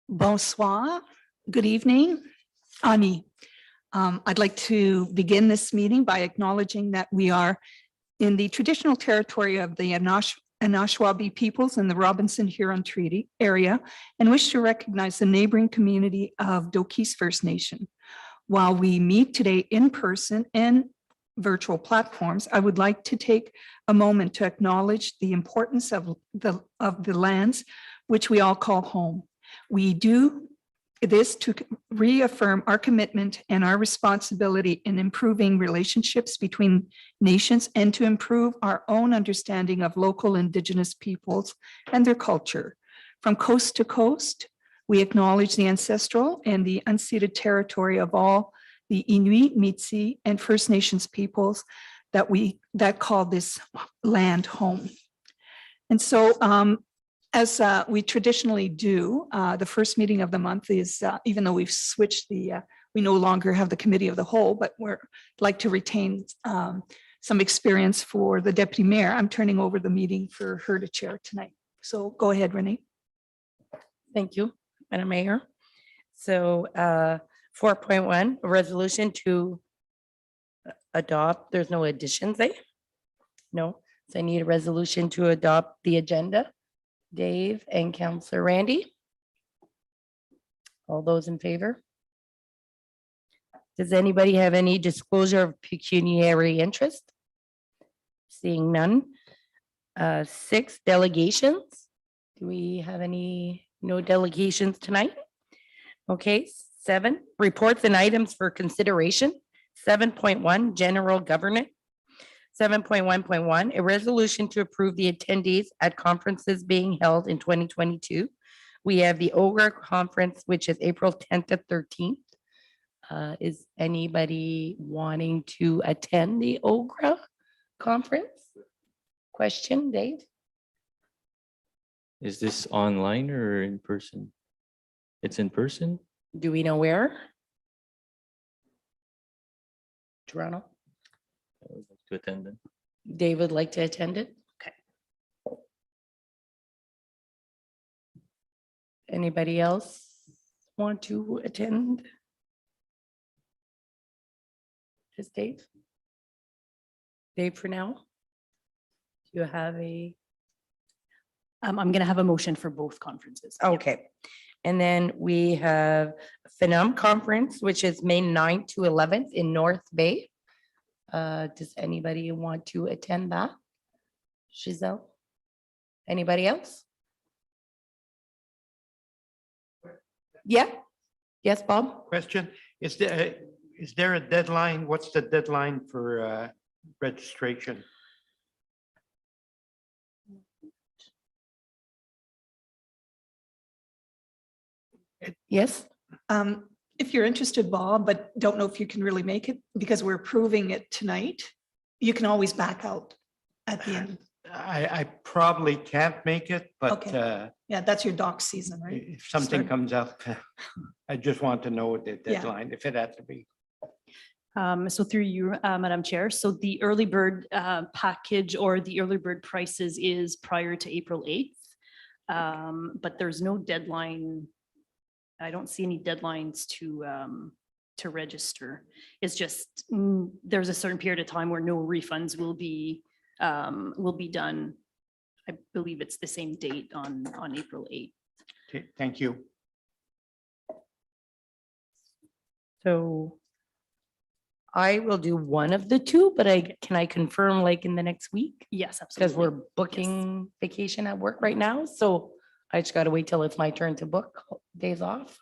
Bonsoir. Good evening. Ani. I'd like to begin this meeting by acknowledging that we are in the traditional territory of the Anashwabi peoples in the Robinson Huron Treaty area and wish to recognize the neighboring community of Dokis First Nation. While we meet today in person and virtual platforms, I would like to take a moment to acknowledge the importance of the lands which we all call home. We do this to reaffirm our commitment and our responsibility in improving relationships between nations and to improve our own understanding of local Indigenous peoples and their culture. From coast to coast, we acknowledge the ancestral and the unceded territory of all the Inuit, Métis, and First Nations peoples that call this land home. And so as we traditionally do, the first meeting of the month is, even though we've switched we no longer have the committee of the whole, but we're like to retain some experience for the deputy mayor. I'm turning over the meeting for her to chair tonight. So go ahead, Renee. Thank you, Madam Mayor. So 4.1, a resolution to adopt, there's no additions, eh? No, so I need a resolution to adopt the agenda. Dave and Councillor Randy. All those in favor? Does anybody have any disclosure of pecuniary interest? Seeing none. 6, delegations. Do we have no delegations tonight? Okay, 7, reports and items for consideration. 7.1, general governance. 7.1.1, a resolution to approve the attendees at conferences being held in 2022. We have the OGRA conference, which is April 10th to 13th. Is anybody wanting to attend the OGRA conference? Question, Dave? Is this online or in person? It's in person? Do we know where? Toronto? I would like to attend it. Dave would like to attend it? Okay. Anybody else want to attend? Just Dave? Dave for now? Do you have a? I'm going to have a motion for both conferences. Okay. And then we have FINUM conference, which is May 9th to 11th in North Bay. Does anybody want to attend that? Giselle? Anybody else? Yeah. Yes, Bob? Question, is there a deadline? What's the deadline for registration? Yes. If you're interested, Bob, but don't know if you can really make it because we're approving it tonight, you can always back out at the end. I probably can't make it, but Okay. Yeah, that's your dock season, right? if something Start. comes up, I just want to know the deadline, if it had to be. So through you, Madam Chair, so the early bird package or the early bird prices is prior to April 8th. But there's no deadline. I don't see any deadlines to register. It's just there's a certain period of time where no refunds will be done. I believe it's the same date on April 8th. Okay, thank you. So I will do one of the two, but can I confirm like in the next week? Yes, absolutely. Because we're booking vacation at work right now. So I just got to wait till it's my turn to book days off,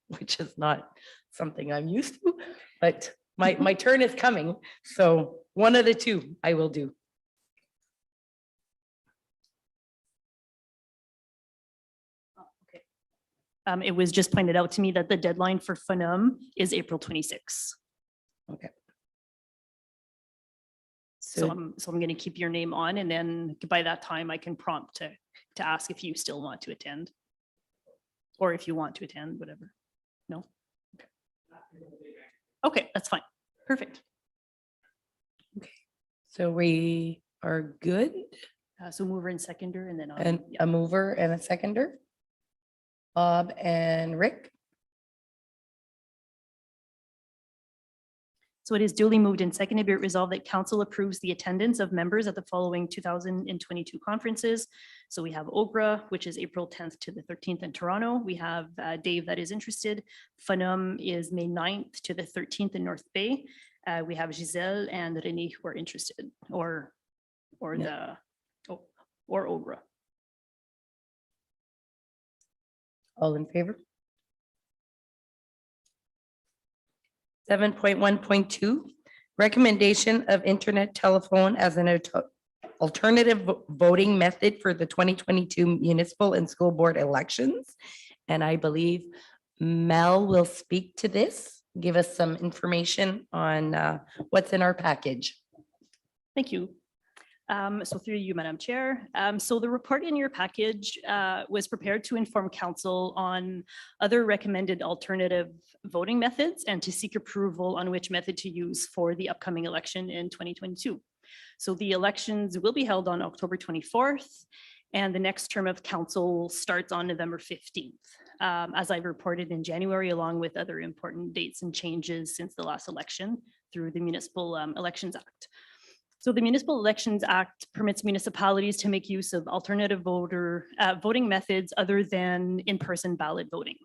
which is not something I'm used to, but my turn is coming. So one of the two I will do. It was just pointed out to me that the deadline for FINUM is April 26th. Okay. So I'm going to keep your name on, and then by that time I can prompt to ask if you still want to attend. Or if you want to attend, whatever. No? Okay. Okay, that's fine. Perfect. So we are good. So mover and seconder, and then And a mover and a seconder. Bob and Rick. So it is duly moved and seconded, be it resolved that council approves the attendance of members at the following 2022 conferences. So we have OGRA, which is April 10th to the 13th in Toronto. We have Dave that is interested. FUNUM is May 9th to the 13th in North Bay. We have Giselle and Renee who are interested, or Yeah. or OGRA. All in favor? 7.1.2, recommendation of internet telephone as an alternative voting method for the 2022 municipal and school board elections. And I believe Mel will speak to this, give us some information on what's in our package. Thank you. So through you, Madam Chair. So the report in your package was prepared to inform council on other recommended alternative voting methods and to seek approval on which method to use for the upcoming election in 2022. So the elections will be held on October 24th, and the next term of council starts on November 15th. As I reported in January, along with other important dates and changes since the last election through the Municipal Elections Act. So the Municipal Elections Act permits municipalities to make use of alternative voting methods other than in-person ballot voting,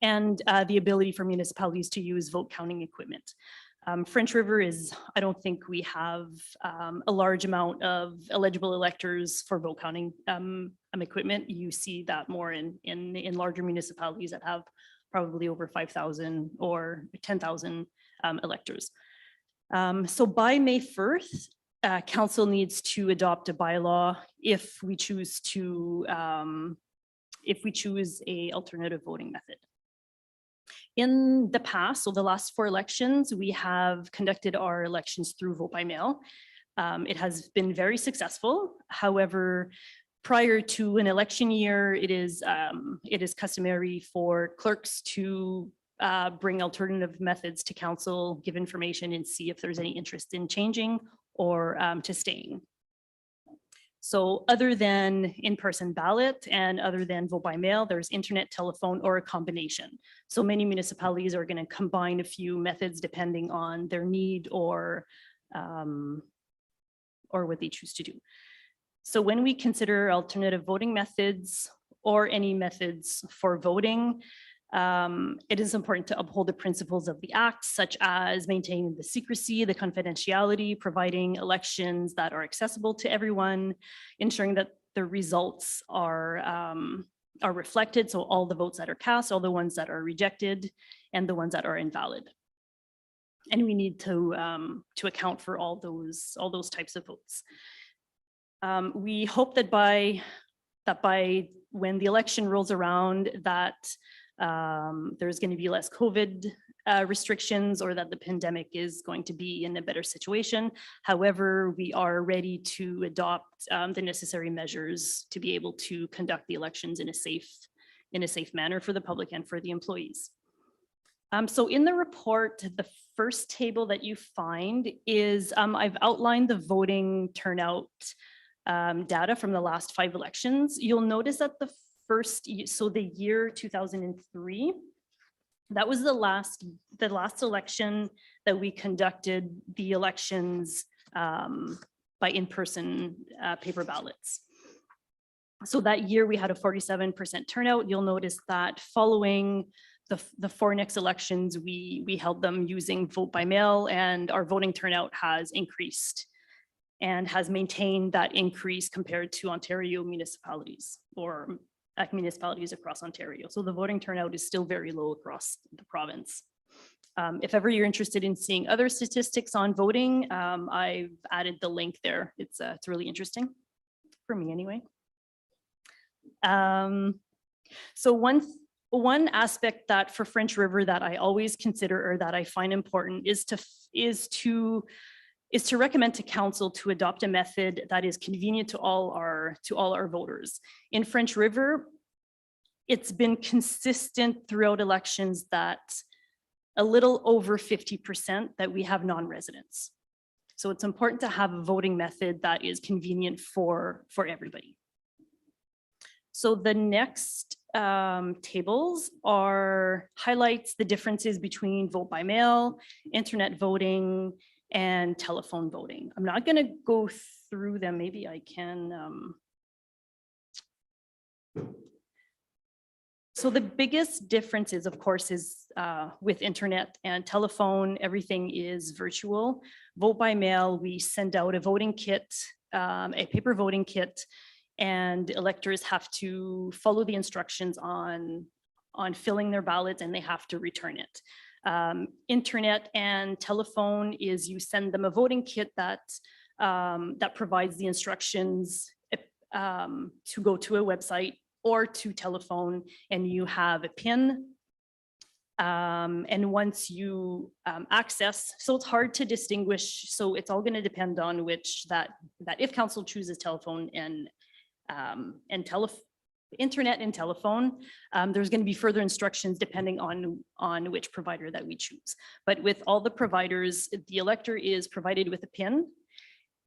and the ability for municipalities to use vote counting equipment. French River is, I don't think we have a large amount of eligible electors for vote counting equipment. You see that more in larger municipalities that have probably over 5,000 or 10,000 electors. So by May 1st, council needs to adopt a bylaw if we choose a alternative voting method. In the past, so the last 4 elections, we have conducted our elections through vote by mail. It has been very successful. However, prior to an election year, it is customary for clerks to bring alternative methods to council, give information and see if there's any interest in changing or to staying. So other than in-person ballot and other than vote by mail, there's internet, telephone, or a combination. So many municipalities are going to combine a few methods depending on their need or what they choose to do. So when we consider alternative voting methods or any methods for voting, it is important to uphold the principles of the act, such as maintaining the secrecy, the confidentiality, providing elections that are accessible to everyone, ensuring that the results are reflected. So all the votes that are cast, all the ones that are rejected, and the ones that are invalid. And we need to account for all those types of votes. We hope that by when the election rolls around, that there's going to be less COVID restrictions, or that the pandemic is going to be in a better situation. However, we are ready to adopt the necessary measures to be able to conduct the elections in a safe manner for the public and for the employees. So in the report, the first table that you find is I've outlined the voting turnout data from the last 5 elections. You'll notice that the year 2003, that was the last election that we conducted the elections by in-person paper ballots. So that year we had a 47% turnout. You'll notice that following the 4 next elections, we held them using vote by mail, and our voting turnout has increased and has maintained that increase compared to Ontario municipalities or municipalities across Ontario. So the voting turnout is still very low across the province. If ever you're interested in seeing other statistics on voting, I've added the link there. It's really interesting for me anyway. So one aspect that for French River that I always consider, or that I find important, is to recommend to council to adopt a method that is convenient to all our voters. In French River, it's been consistent throughout elections that a little over 50% that we have non-residents. So it's important to have a voting method that is convenient for everybody. So the next tables are highlights the differences between vote by mail, internet voting, and telephone voting. I'm not going to go through them. Maybe I can. So the biggest differences, of course, is with internet and telephone, everything is virtual. Vote by mail, we send out a voting kit, a paper voting kit, and electors have to follow the instructions on filling their ballots, and they have to return it. Internet and telephone is you send them a voting kit that provides the instructions to go to a website or to telephone, and you have a PIN. And once you access, so it's hard to distinguish. So it's all going to depend on which that if council chooses telephone and internet and telephone, there's going to be further instructions depending on which provider that we choose. But with all the providers, the elector is provided with a PIN,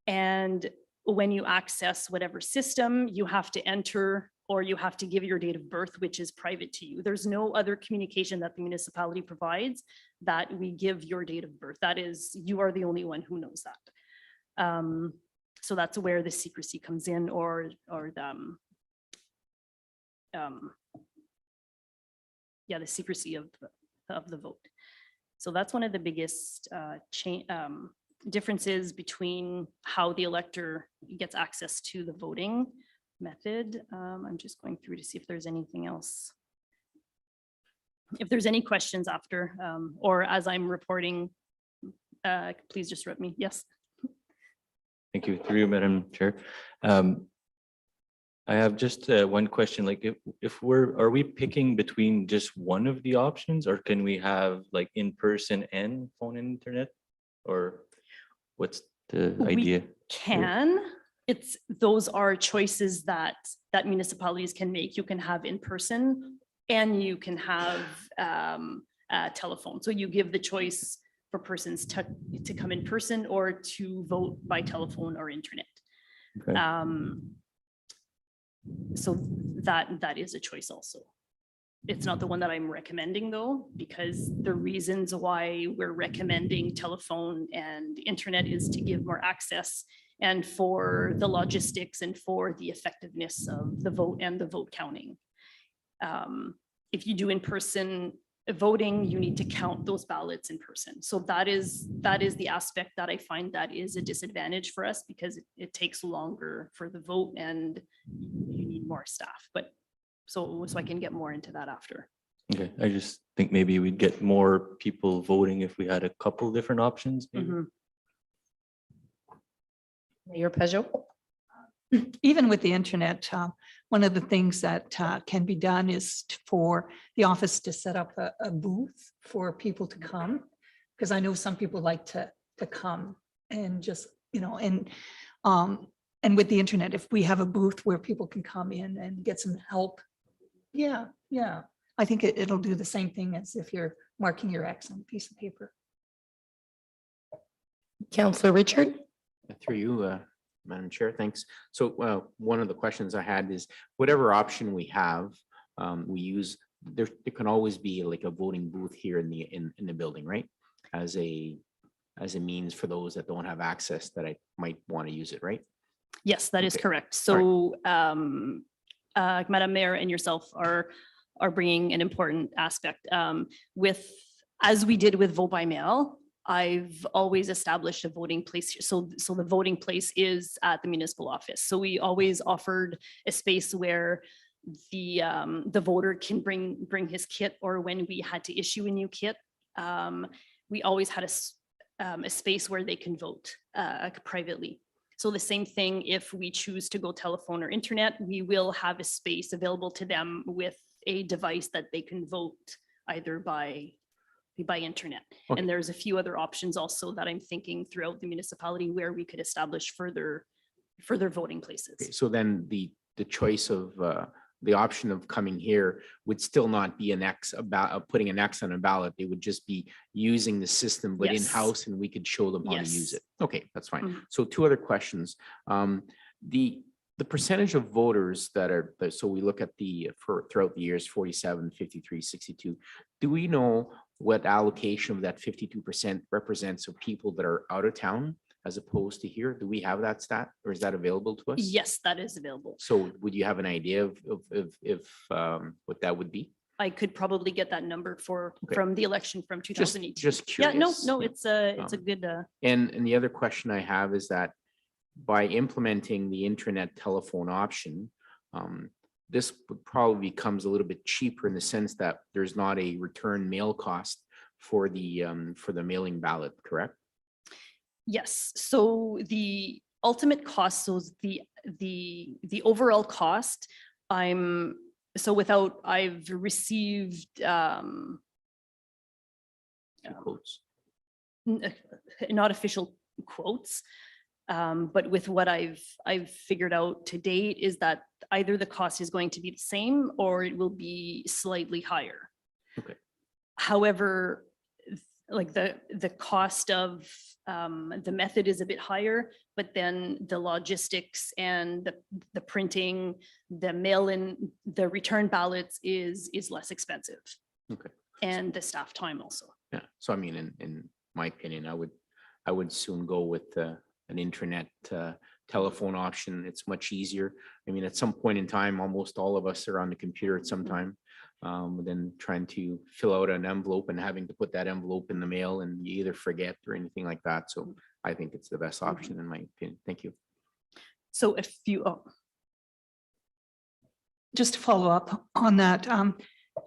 and when you access whatever system, you have to enter or you have to give your date of birth, which is private to you. There's no other communication that the municipality provides that we give your date of birth. That is, you are the only one who knows that. So that's where the secrecy comes in, or the the secrecy of the vote. So that's one of the biggest differences between how the elector gets access to the voting method. I'm just going through to see if there's anything else. If there's any questions after, or as I'm reporting, please just interrupt me. Yes. Thank you, through you, Madam Chair. I have just one question, like if are we picking between just one of the options, or can we have like in-person and phone and internet? Or what's the idea? Those are choices that municipalities can make. You can have in person and you can have telephone. So you give the choice for persons to come in person or to vote by telephone or internet. Okay. So that is a choice also. It's not the one that I'm recommending though, because the reasons why we're recommending telephone and internet is to give more access and for the logistics and for the effectiveness of the vote and the vote counting. If you do in-person voting, you need to count those ballots in person. So that is the aspect that I find that is a disadvantage for us, because it takes longer for the vote and you need more staff. But so I can get more into that after. Okay, I just think maybe we'd get more people voting if we had a couple different options. Maybe. Mhm. Mayor Peugeot? Even with the internet, one of the things that can be done is for the office to set up a booth for people to come. Because I know some people like to come and just, and with the internet, if we have a booth where people can come in and get some help. Yeah. I think it'll do the same thing as if you're marking your X on a piece of paper. Councillor Richard? Through you, Madam Chair, thanks. So one of the questions I had is whatever option we have, we use, there can always be like a voting booth here in the building, right? As a means for those that don't have access that I might want to use it, right? Yes, that is Okay. correct. So Madam Mayor and yourself are bringing an important aspect as we did with vote by mail. I've always established a voting place. So the voting place is at the municipal office. So we always offered a space where the voter can bring his kit, or when we had to issue a new kit, we always had a space where they can vote privately. So the same thing, if we choose to go telephone or internet, we will have a space available to them with a device that they can vote either by internet. Okay. And there's a few other options also that I'm thinking throughout the municipality where we could establish further voting places. Okay, so then the choice of the option of coming here would still not be an X about putting an X on a ballot. They would just be using the system, but Yes. in-house, and we could show them how to Yes. use it. Okay, that's fine. Mhm. So two other questions. The The percentage of voters so we look at throughout the years, 47, 53, 62. Do we know what allocation of that 52% represents of people that are out of town as opposed to here? Do we have that stat, or is that available to us? Yes, that is available. So would you have an idea of what that would be? I could probably get that number Okay. from the election from Just 2018. just Yeah, curious. no, it's a Um, good, And the other question I have is that by implementing the internet telephone option, this probably becomes a little bit cheaper in the sense that there's not a return mail cost for the mailing ballot, correct? yes. So the ultimate cost, so the overall cost, I've received, Quotes. not official quotes. But with what I've figured out to date is that either the cost is going to be the same or it will be slightly higher. Okay. However, like the cost of the method is a bit higher, but then the logistics and the printing, the mail-in, the return ballots is less expensive. Okay. And the staff time also. Yeah, so I mean, in my opinion, I would soon go with an internet telephone option. It's much easier. I mean, at some point in time, almost all of us are on the computer at some time. Then trying to fill out an envelope and having to put that envelope in the mail and you either forget or anything like that. So I think it's the best option in my opinion. Thank you. So if you, Just to follow up on that,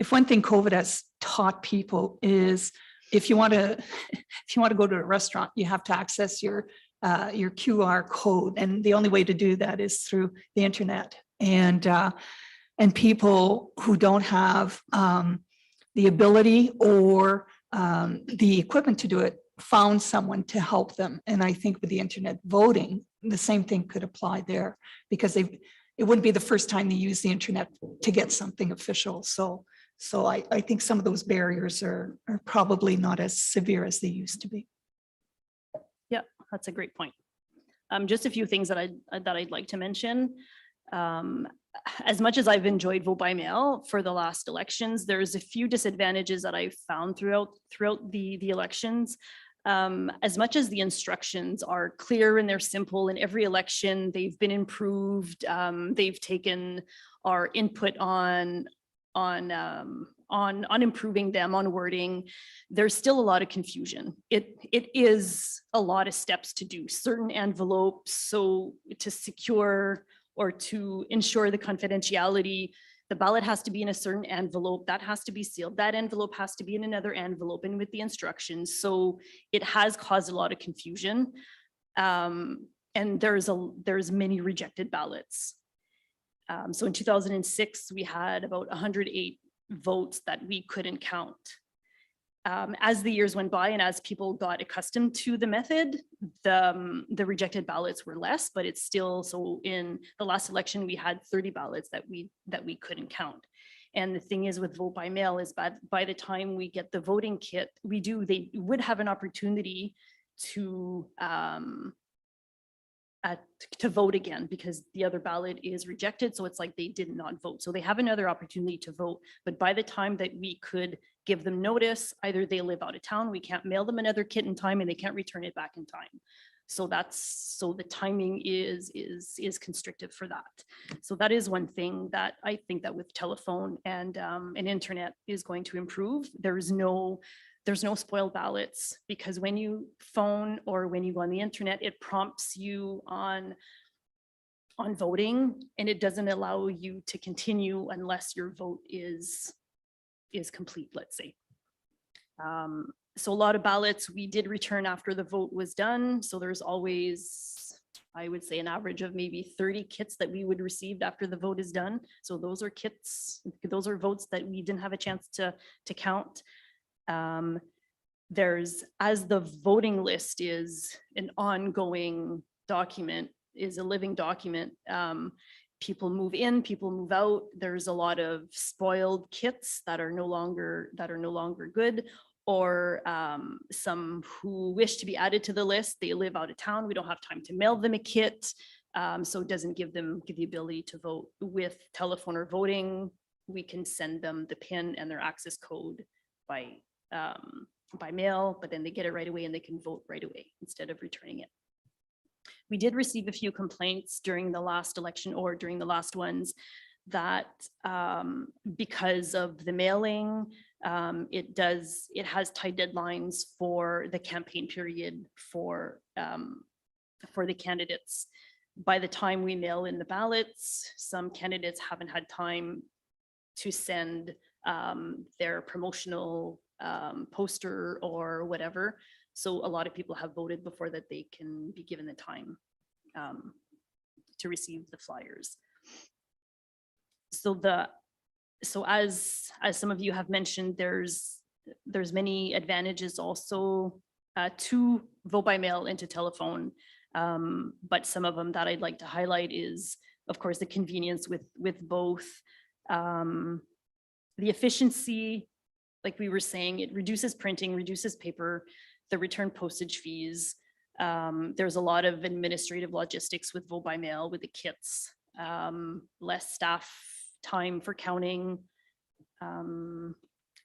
if one thing COVID has taught people is if you want to go to a restaurant, you have to access your QR code, and the only way to do that is through the internet. And people who don't have the ability or the equipment to do it found someone to help them. And I think with the internet voting, the same thing could apply there, because it wouldn't be the first time they use the internet to get something official. So I think some of those barriers are probably not as severe as they used to be. yeah, that's a great point. Just a few things that I'd like to mention. As much as I've enjoyed vote by mail for the last elections, there's a few disadvantages that I've found throughout the elections. As much as the instructions are clear and they're simple, in every election they've been improved. They've taken our input on improving them, on wording. There's still a lot of confusion. It is a lot of steps to do certain envelopes. So to secure or to ensure the confidentiality, the ballot has to be in a certain envelope, that has to be sealed, that envelope has to be in another envelope and with the instructions. So it has caused a lot of confusion. And there's many rejected ballots. So in 2006, we had about 108 votes that we couldn't count. As the years went by and as people got accustomed to the method, the rejected ballots were less, but it's still, so in the last election, we had 30 ballots that we couldn't count. And the thing is with vote by mail is by the time we get the voting kit, they would have an opportunity to vote again because the other ballot is rejected. So it's like they did not vote. So they have another opportunity to vote. But by the time that we could give them notice, either they live out of town, we can't mail them another kit in time and they can't return it back in time. So the timing is constrictive for that. So that is one thing that I think that with telephone and internet is going to improve. There's no spoiled ballots, because when you phone or when you go on the internet, it prompts you on voting and it doesn't allow you to continue unless your vote is complete, let's say. So a lot of ballots we did return after the vote was done. So there's always, I would say, an average of maybe 30 kits that we would receive after the vote is done. So those are kits, those are votes that we didn't have a chance to count. As the voting list is an ongoing document, is a living document, people move in, people move out. There's a lot of spoiled kits that are no longer good, or some who wish to be added to the list, they live out of town. We don't have time to mail them a kit. So it doesn't give the ability to vote with telephone or voting. We can send them the PIN and their access code by mail, but then they get it right away and they can vote right away instead of returning it. We did receive a few complaints during the last election or during the last ones that because of the mailing, it has tight deadlines for the campaign period for the candidates. By the time we mail in the ballots, some candidates haven't had time to send their promotional poster or whatever. So a lot of people have voted before that they can be given the time to receive the flyers. So as some of you have mentioned, there's many advantages also to vote by mail and to telephone. But some of them that I'd like to highlight is, of course, the convenience with both. The efficiency, like we were saying, it reduces printing, reduces paper, the return postage fees. There's a lot of administrative logistics with vote by mail with the kits, less staff time for counting,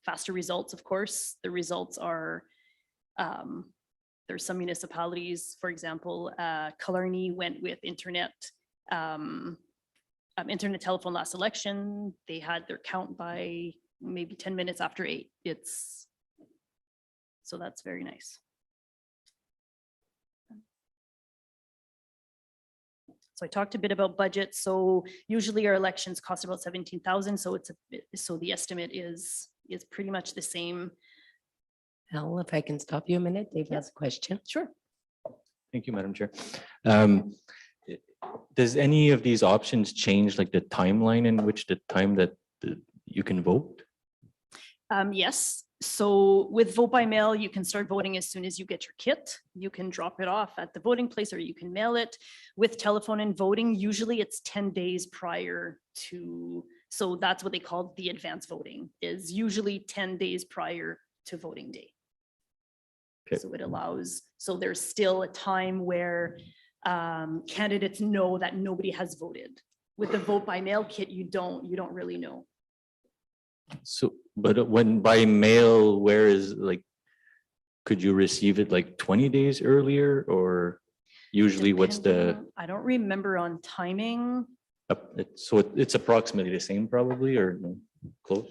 faster results, of course. The results are, there's some municipalities, for example, Killarney went with internet telephone last election. They had their count by maybe 10 minutes after 8. So that's very nice. So I talked a bit about budget. So usually our elections cost about 17,000. So so the estimate is pretty much the same. Al, if I can stop you a minute, Dave Yeah. has a question. Sure. Thank you, Madam Chair. Does any of these options change like the timeline in which the time that you can vote? Yes. So with vote by mail, you can start voting as soon as you get your kit. You can drop it off at the voting place or you can mail it. With telephone and voting, usually it's 10 days prior to, so that's what they call the advance voting, is usually 10 days prior to voting day. Okay. So it allows, so there's still a time where candidates know that nobody has voted. With the vote by mail kit, you don't really know. So, but when by mail, where is like, could you receive it like 20 days earlier or usually what's the, Depending- I don't remember on timing. so it's approximately the same probably or no, close?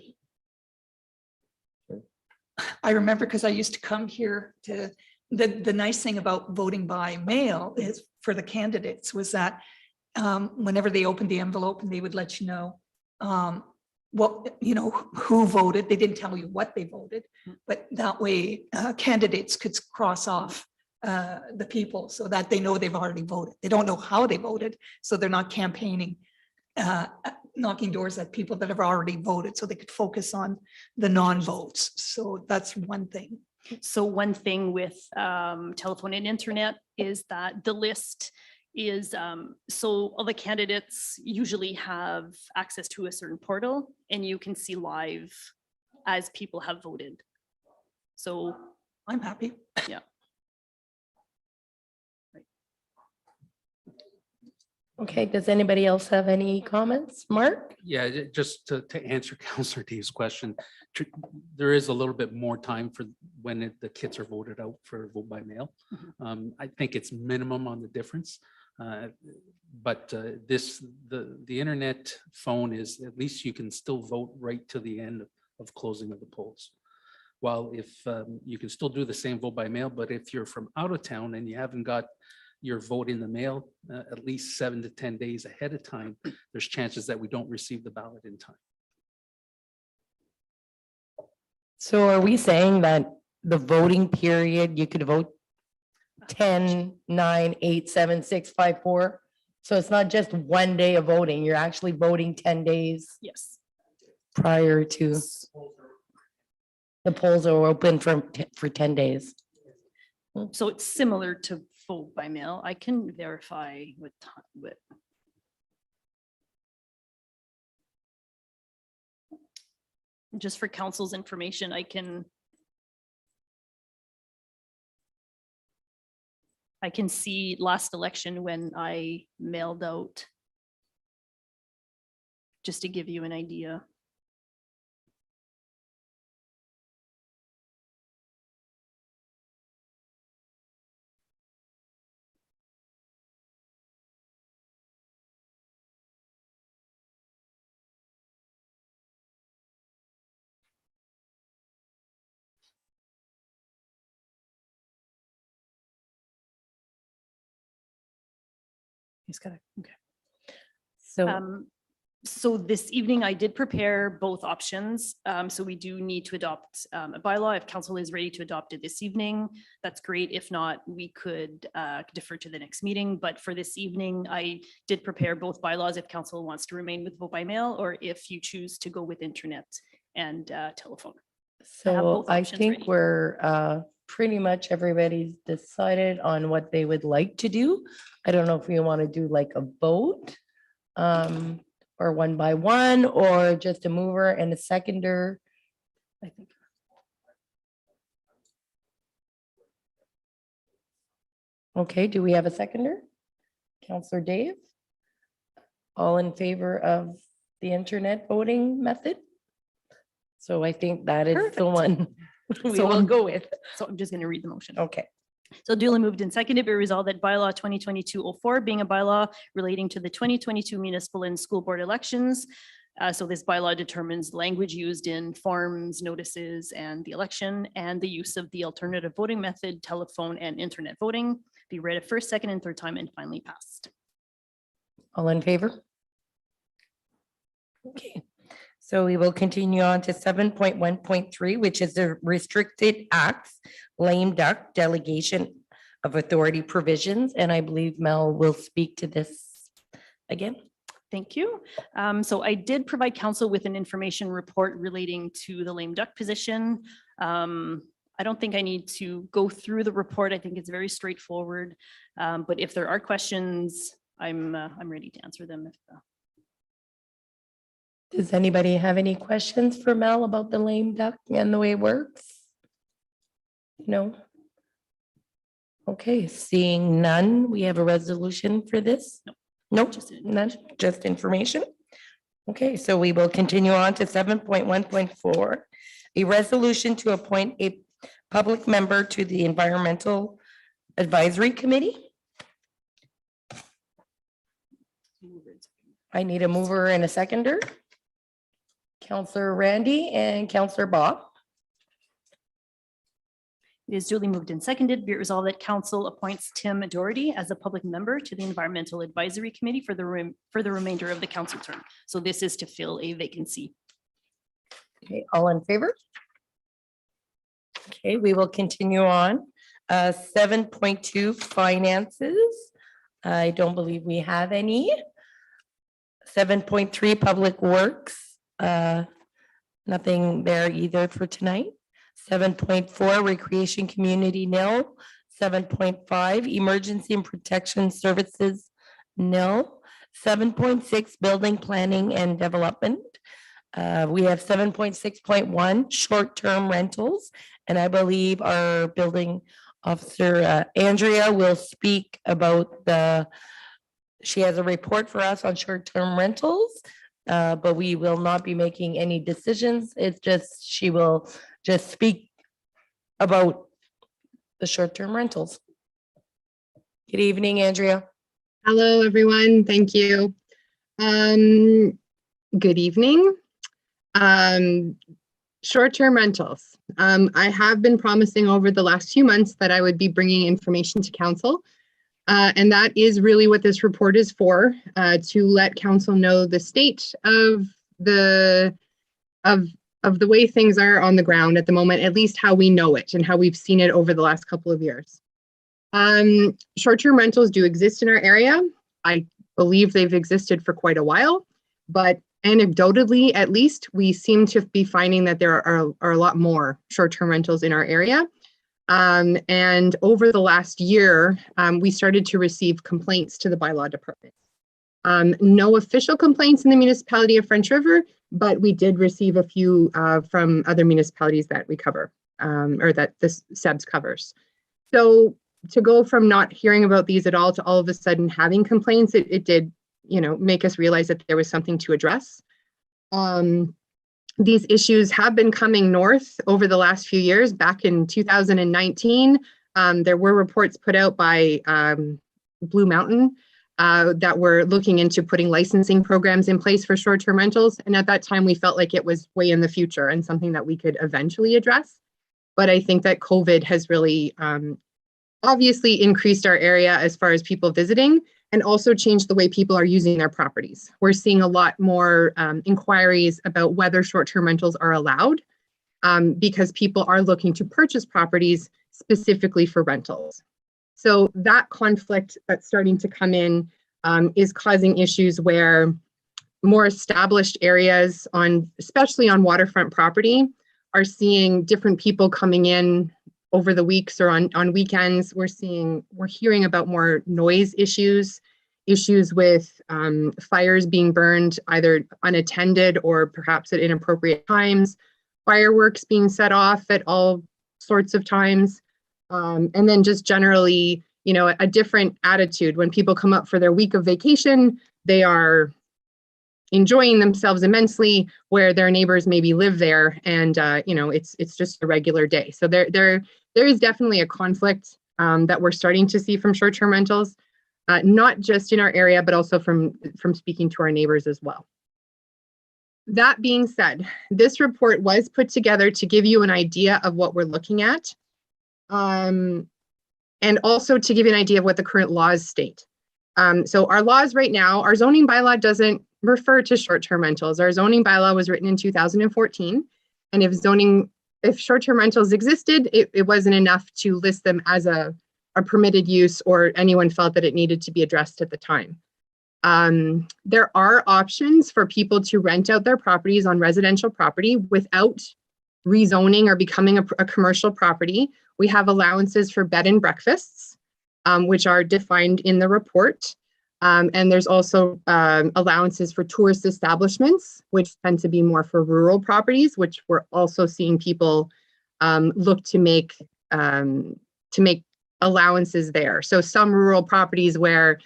I remember because I used to come here to, the nice thing about voting by mail is for the candidates was that whenever they opened the envelope and they would let you know what, who voted. They didn't tell you what they voted, but that way candidates could cross off the people so that they know they've already voted. They don't know how they voted, so they're not campaigning, knocking doors at people that have already voted, so they could focus on the non-votes. So that's one thing. So one thing with telephone and internet is that the list is, so all the candidates usually have access to a certain portal and you can see live as people have voted. So, I'm happy. yeah. Okay, does anybody else have any comments? Mark? Yeah, just to answer Councillor Dave's question, there is a little bit more time for when the kits are voted out for vote by mail. I think it's minimum on the difference. But the internet phone is, at least you can still vote right to the end of closing of the polls. While if you can still do the same vote by mail, but if you're from out of town and you haven't got your vote in the mail at least 7 to 10 days ahead of time, there's chances that we don't receive the ballot in time. So are we saying that the voting period, you could vote 10, 9, 8, 7, 6, 5, 4? So it's not just one day of voting, you're actually voting 10 days Yes. prior to the polls are open for 10 days. So it's similar to vote by mail. I can verify with just for council's information, I can. I can see last election when I mailed out, just to give you an idea. He's got it. Okay. So, So this evening I did prepare both options. So we do need to adopt a bylaw. If council is ready to adopt it this evening, that's great. If not, we could defer to the next meeting. But for this evening, I did prepare both bylaws if council wants to remain with vote by mail, or if you choose to go with internet and telephone. so both I options think ready. we're pretty much everybody's decided on what they would like to do. I don't know if we want to do like a vote, or one by one, or just a mover and a seconder. I think. Okay, do we have a seconder? Counselor Dave? All in favor of the internet voting method? So I think that is the Perfect. one we So will I'll- go with. So I'm just going to read the motion. Okay, So duly moved and seconded, be resolved that bylaw 2022-04 being a bylaw relating to the 2022 municipal and school board elections. So this bylaw determines language used in forms, notices, and the election, and the use of the alternative voting method, telephone and internet voting, be read a first, second, and third time and finally passed. all in favor? Okay, so we will continue on to 7.1.3, which is the restricted acts, lame duck delegation of authority provisions. And I believe Mel will speak to this again. Thank you. So I did provide council with an information report relating to the lame duck position. I don't think I need to go through the report. I think it's very straightforward. But if there are questions, I'm ready to answer them. Does anybody have any questions for Mel about the lame duck and the way it works? No? Okay, seeing none, we have a resolution for this? No. Nope, Just an none, just information. Okay, so we will continue on to 7.1.4. A resolution to appoint a public member to the Environmental Advisory Committee. I need a mover and a seconder. Counselor Randy and Counselor Bob. It is duly moved and seconded. Be it resolved that council appoints Tim Doherty as a public member to the Environmental Advisory Committee for the remainder of the council term. So this is to fill a vacancy. Okay, all in favor? Okay, we will continue on. 7.2 finances. I don't believe we have any. 7.3 public works. Nothing there either for tonight. 7.4 recreation community nil. 7.5 emergency and protection services nil. 7.6 building planning and development. We have 7.6.1 short-term rentals, and I believe our building officer, Andrea, will speak about she has a report for us on short-term rentals, but we will not be making any decisions. It's just, she will just speak about the short-term rentals. Good evening, Andrea. Hello, everyone. Thank you. Good evening. Short-term rentals. I have been promising over the last few months that I would be bringing information to council. And that is really what this report is for, to let council know the state of the way things are on the ground at the moment, at least how we know it and how we've seen it over the last couple of years. Short-term rentals do exist in our area. I believe they've existed for quite a while, but anecdotally, at least, we seem to be finding that there are a lot more short-term rentals in our area. And over the last year, we started to receive complaints to the bylaw department. No official complaints in the municipality of French River, but we did receive a few from other municipalities that we cover, or that this SEBS covers. So to go from not hearing about these at all to all of a sudden having complaints, it did, you know, make us realize that there was something to address. These issues have been coming north over the last few years. Back in 2019, there were reports put out by Blue Mountain that were looking into putting licensing programs in place for short-term rentals. And at that time, we felt like it was way in the future and something that we could eventually address. But I think that COVID has really obviously increased our area as far as people visiting, and also changed the way people are using their properties. We're seeing a lot more inquiries about whether short-term rentals are allowed because people are looking to purchase properties specifically for rentals. So that conflict that's starting to come in is causing issues where more established areas especially on waterfront property, are seeing different people coming in over the weeks or on weekends. We're hearing about more noise issues with fires being burned either unattended or perhaps at inappropriate times, fireworks being set off at all sorts of times, and then just generally, you know, a different attitude. When people come up for their week of vacation, they are enjoying themselves immensely, where their neighbors maybe live there, and you know, it's just a regular day. So there is definitely a conflict that we're starting to see from short-term rentals, not just in our area, but also from speaking to our neighbors as well. That being said, this report was put together to give you an idea of what we're looking at, and also to give you an idea of what the current laws state. So our laws right now, our zoning bylaw doesn't refer to short-term rentals. Our zoning bylaw was written in 2014, and if short-term rentals existed, it wasn't enough to list them as a permitted use, or anyone felt that it needed to be addressed at the time. There are options for people to rent out their properties on residential property without rezoning or becoming a commercial property. We have allowances for bed and breakfasts, which are defined in the report. And there's also allowances for tourist establishments, which tend to be more for rural properties, which we're also seeing people look to make allowances there. So some rural properties where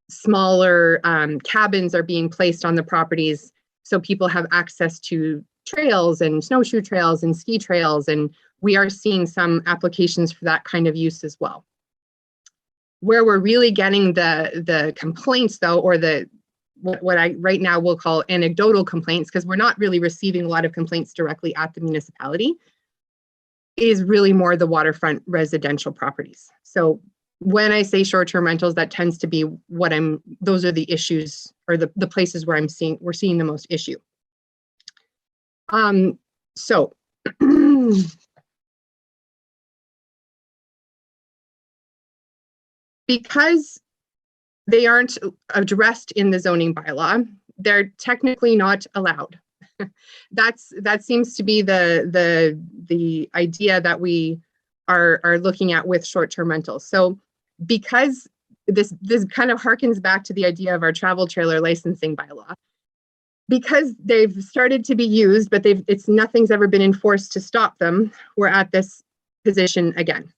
smaller cabins are being placed on the properties, so people have access to trails and snowshoe trails and ski trails, and we are seeing some applications for that kind of use as well. Where we're really getting the complaints though, or what I right now will call anecdotal complaints, because we're not really receiving a lot of complaints directly at the municipality, is really more the waterfront residential properties. So when I say short-term rentals, that tends to be those are the issues, or the places where we're seeing the most issue. So because they aren't addressed in the zoning bylaw, they're technically not allowed. That seems to be the idea that we are looking at with short-term rentals. So because this kind of harkens back to the idea of our travel trailer licensing bylaw, because they've started to be used, but nothing's ever been enforced to stop them, we're at this position again.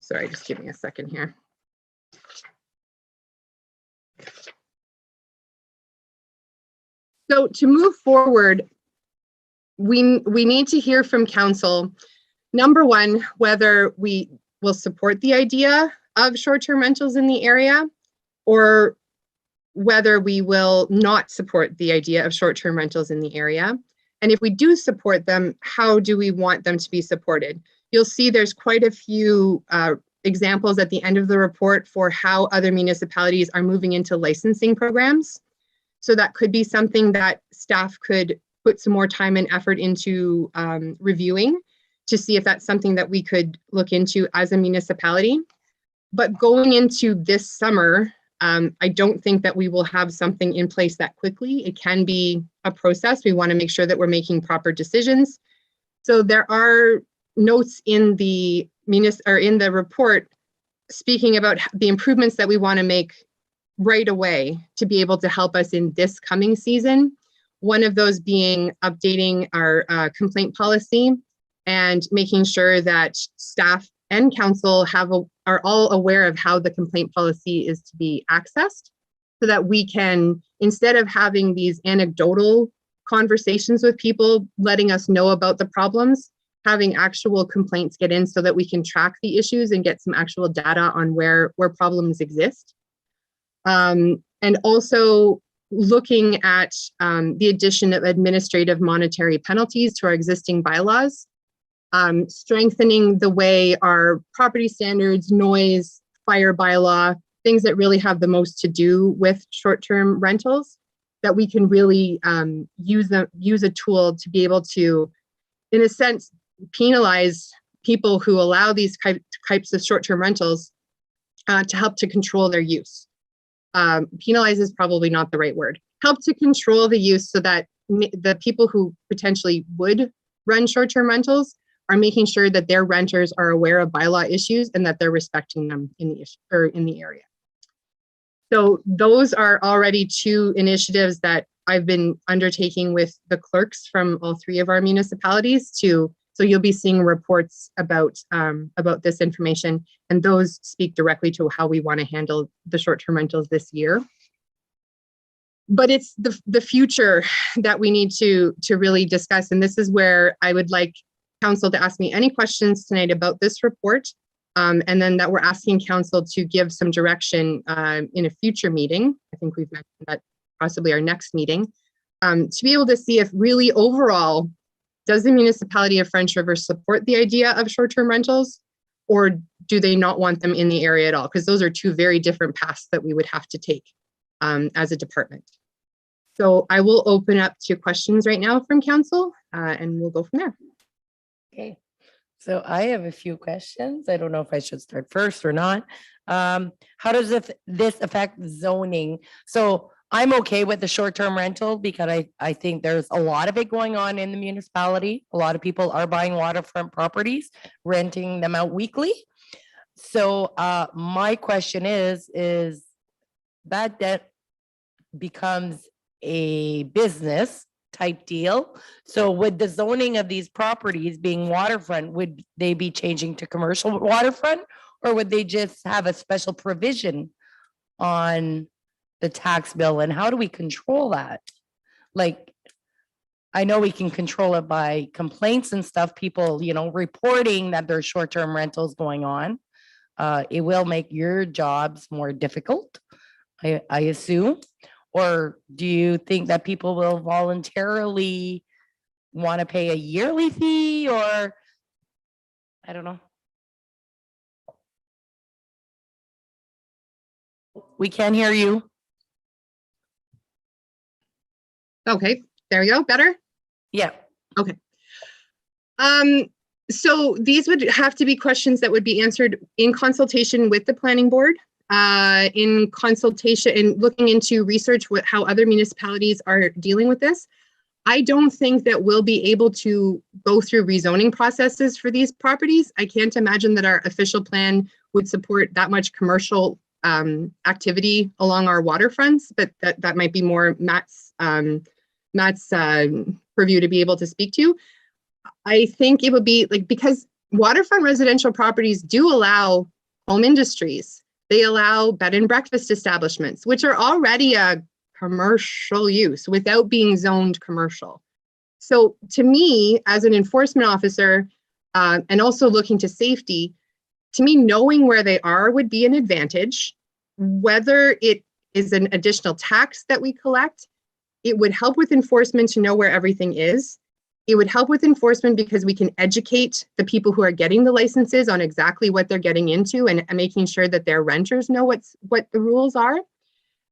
Sorry, just give me a second here. So to move forward, we need to hear from council, number one, whether we will support the idea of short-term rentals in the area, or whether we will not support the idea of short-term rentals in the area. And if we do support them, how do we want them to be supported? You'll see there's quite a few examples at the end of the report for how other municipalities are moving into licensing programs. So that could be something that staff could put some more time and effort into reviewing to see if that's something that we could look into as a municipality. But going into this summer, I don't think that we will have something in place that quickly. It can be a process. We want to make sure that we're making proper decisions. So there are notes in the report speaking about the improvements that we want to make right away to be able to help us in this coming season. One of those being updating our complaint policy and making sure that staff and council are all aware of how the complaint policy is to be accessed, so that we can, instead of having these anecdotal conversations with people letting us know about the problems, having actual complaints get in so that we can track the issues and get some actual data on where problems exist. And also looking at the addition of administrative monetary penalties to our existing bylaws, strengthening the way our property standards, noise, fire bylaw, things that really have the most to do with short-term rentals, that we can really use a tool to be able to, in a sense, penalize people who allow these types of short-term rentals to help to control their use. Penalize is probably not the right word. Help to control the use so that the people who potentially would run short-term rentals are making sure that their renters are aware of bylaw issues and that they're respecting them in the area. So those are already two initiatives that I've been undertaking with the clerks from all three of our municipalities so you'll be seeing reports about this information, and those speak directly to how we want to handle the short-term rentals this year. But it's the future that we need to really discuss, and this is where I would like council to ask me any questions tonight about this report, and then that we're asking council to give some direction in a future meeting. I think we've mentioned that possibly our next meeting, to be able to see if really overall, does the municipality of French River support the idea of short-term rentals, or do they not want them in the area at all? Because those are two very different paths that we would have to take as a department. So I will open up to questions right now from council, and we'll go from there. Okay, so I have a few questions. I don't know if I should start first or not. How does this affect zoning? So I'm okay with the short-term rental because I think there's a lot of it going on in the municipality. A lot of people are buying waterfront properties, renting them out weekly. So my question is that becomes a business type deal. So would the zoning of these properties being waterfront, would they be changing to commercial waterfront, or would they just have a special provision on the tax bill? And how do we control that? Like, I know we can control it by complaints and stuff, people, reporting that there's short-term rentals going on. It will make your jobs more difficult, I assume. Or do you think that people will voluntarily want to pay a yearly fee, or I don't know. We can't hear you. Okay, there we go. Better? Yeah. So these would have to be questions that would be answered in consultation with the planning board, in consultation and looking into research how other municipalities are dealing with this. I don't think that we'll be able to go through rezoning processes for these properties. I can't imagine that our official plan would support that much commercial activity along our waterfronts, but that might be more Matt's purview to be able to speak to. I think it would be because waterfront residential properties do allow home industries. They allow bed and breakfast establishments, which are already a commercial use without being zoned commercial. So to me, as an enforcement officer, and also looking to safety, to me, knowing where they are would be an advantage. Whether it is an additional tax that we collect, it would help with enforcement to know where everything is. It would help with enforcement because we can educate the people who are getting the licenses on exactly what they're getting into and making sure that their renters know what the rules are.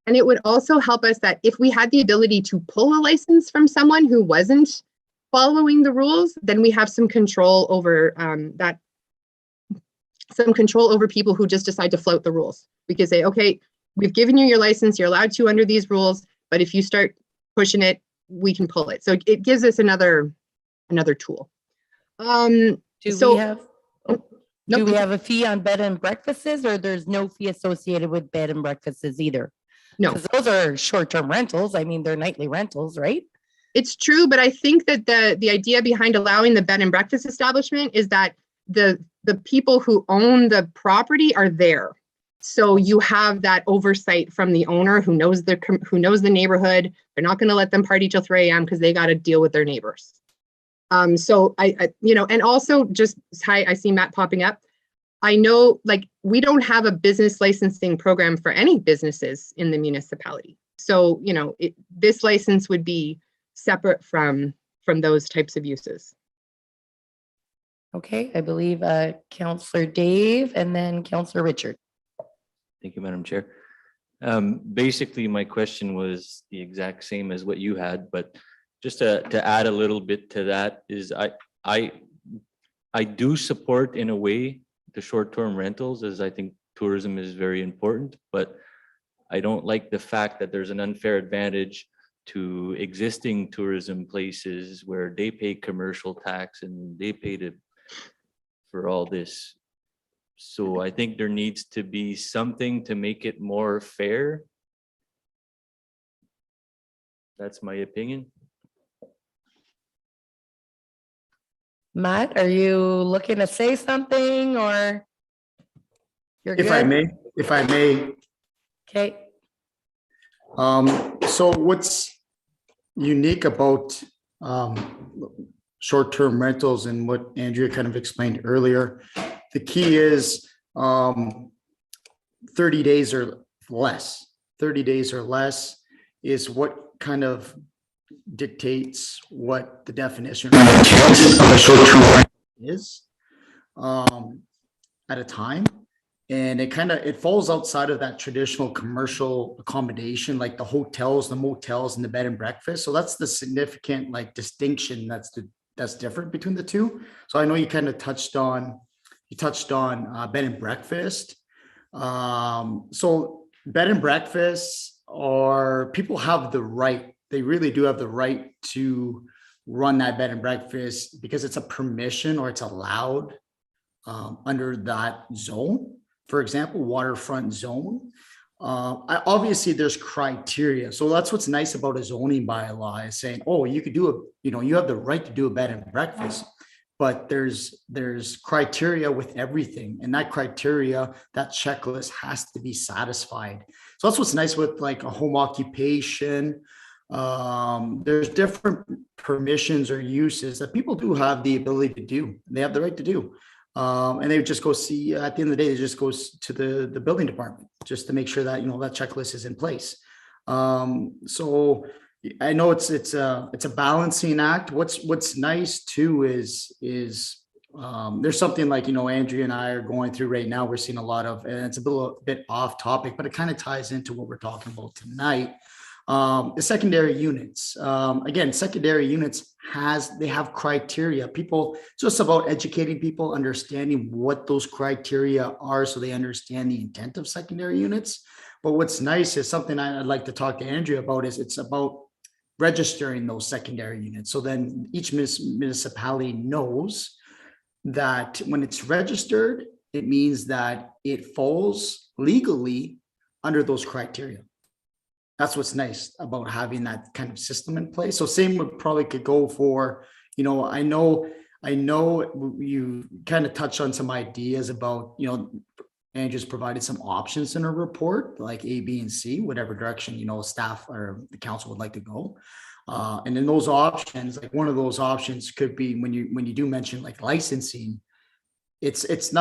And it would also help us that if we had the ability to pull a license from someone who wasn't following the rules, then we have some control over some control over people who just decide to flout the rules. We could say, okay, we've given you your license, you're allowed to under these rules, but if you start pushing it, we can pull it. So it gives us another tool. Do So- we have? No, Do we have a fee on bed and breakfasts, or there's no fee associated with bed and breakfasts either? No. Because those are short-term rentals. I mean, they're nightly rentals, right? It's true, but I think that the idea behind allowing the bed and breakfast establishment is that the people who own the property are there. So you have that oversight from the owner who knows the neighborhood. They're not going to let them party till 3 a.m. because they got to deal with their neighbors. So I and also just, hi, I see Matt popping up. I know, like, we don't have a business licensing program for any businesses in the municipality. So, this license would be separate from those types of uses. Okay, I believe Counselor Dave and then Counselor Richard. Thank you, Madam Chair. Basically, my question was the exact same as what you had, but just to add a little bit to that is I do support, in a way, the short-term rentals, as I think tourism is very important, but I don't like the fact that there's an unfair advantage to existing tourism places where they pay commercial tax and they pay for all this. So I think there needs to be something to make it more fair. That's my opinion. Matt, are you looking to say something or? You're If I good? may, Okay, so what's unique about short-term rentals and what Andrea kind of explained earlier, the key is 30 days or less. 30 days or less is what kind of dictates what the definition of a short-term rental is at a time. And it falls outside of that traditional commercial accommodation, like the hotels, the motels, and the bed and breakfast. So that's the significant distinction that's different between the two. So I know you kind of touched on bed and breakfast. So bed and breakfasts people have the right, they really do have the right to run that bed and breakfast because it's a permission or it's allowed under that zone. For example, waterfront zone. Obviously there's criteria. So that's what's nice about a zoning bylaw is saying, oh, you could do you have the right to do a bed and breakfast, but there's criteria with everything. And that criteria, that checklist has to be satisfied. So that's what's nice with like a home occupation. There's different permissions or uses that people do have the ability to do. They have the right to do. And they would just go see, at the end of the day, they just goes to the building department just to make sure that, that checklist is in place. So I know it's a balancing act. What's nice too is there's something like, Andrea and I are going through right now. We're seeing a lot of, and it's a bit off topic, but it kind of ties into what we're talking about tonight. The secondary units, again, secondary units they have criteria. It's just about educating people, understanding what those criteria are so they understand the intent of secondary units. But what's nice is something I'd like to talk to Andrea about is it's about registering those secondary units. So then each municipality knows that when it's registered, it means that it falls legally under those criteria. That's what's nice about having that kind of system in place. So same would probably could go for, I know you kind of touched on some ideas about, Andrew's provided some options in her report, like A, B, and C, whatever direction, staff or the council would like to go. And then those options, like one of those options could be when you do mention like licensing, it's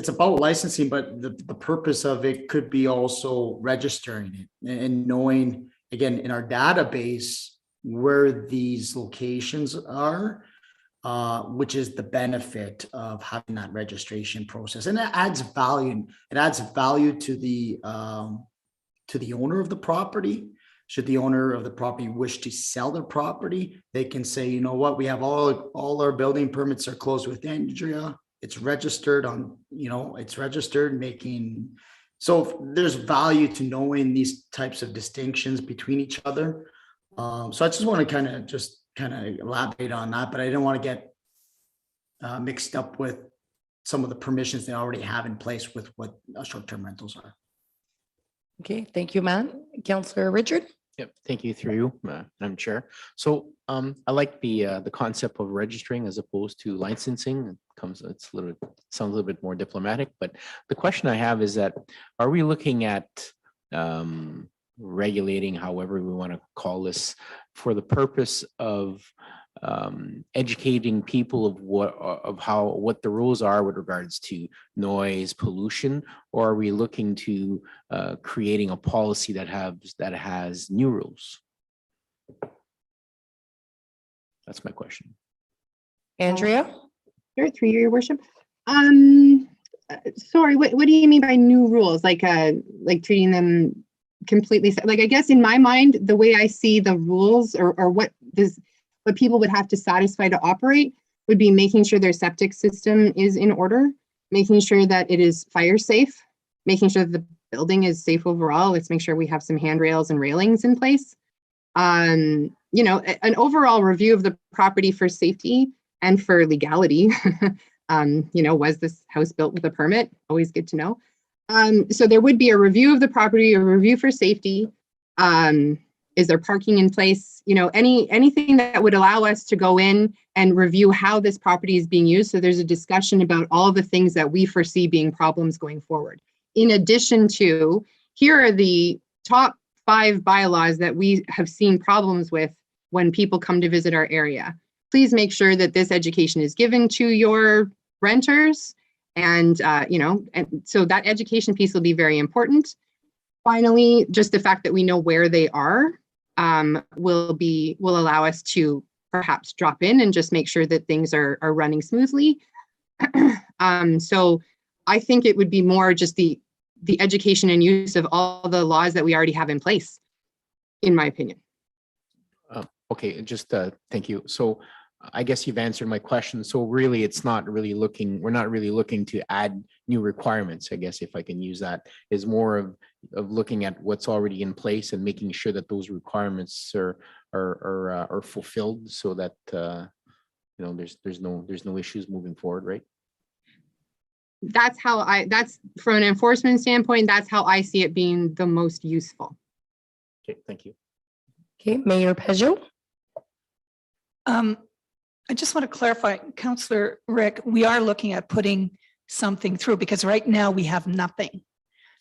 about licensing, but the purpose of it could be also registering it and knowing, again, in our database where these locations are, which is the benefit of having that registration process. And it adds value. It adds value to the owner of the property. Should the owner of the property wish to sell their property, they can say, you know what, we have all our building permits are closed with Andrea. It's registered on, it's registered so there's value to knowing these types of distinctions between each other. So I just want to kind of elaborate on that, but I don't want to get mixed up with some of the permissions they already have in place with what short-term rentals are. okay, thank you, Matt. Counselor Richard? Yep, thank you through you, Madam Chair. So I like the concept of registering as opposed to licensing. It comes, it's a little, sounds a little bit more diplomatic, but the question I have is that, are we looking at regulating, however we want to call this, for the purpose of educating people of what the rules are with regards to noise pollution, or are we looking to creating a policy that has new rules? That's my question. Andrea? Sure, through your worship. Sorry, what do you mean by new rules? Like treating them completely, like, I guess in my mind, the way I see the rules or what people would have to satisfy to operate would be making sure their septic system is in order, making sure that it is fire safe, making sure that the building is safe overall. Let's make sure we have some handrails and railings in place. You know, an overall review of the property for safety and for legality. You know, was this house built with a permit? Always good to know. So there would be a review of the property, a review for safety. Is there parking in place? You know, anything that would allow us to go in and review how this property is being used. So there's a discussion about all the things that we foresee being problems going forward. In addition to, here are the top 5 bylaws that we have seen problems with when people come to visit our area. Please make sure that this education is given to your renters. And, you know, and so that education piece will be very important. Finally, just the fact that we know where they are will allow us to perhaps drop in and just make sure that things are running smoothly. So I think it would be more just the education and use of all the laws that we already have in place, in my opinion. Okay, just thank you. So I guess you've answered my question. So really, it's not really looking, we're not really looking to add new requirements, I guess, if I can use that, is more of looking at what's already in place and making sure that those requirements are fulfilled so that you know, there's no issues moving forward, right? That's from an enforcement standpoint, that's how I see it being the most useful. Okay, thank you. Okay, Mayor Peugeot? I just want to clarify, Councillor Rick, we are looking at putting something through because right now we have nothing.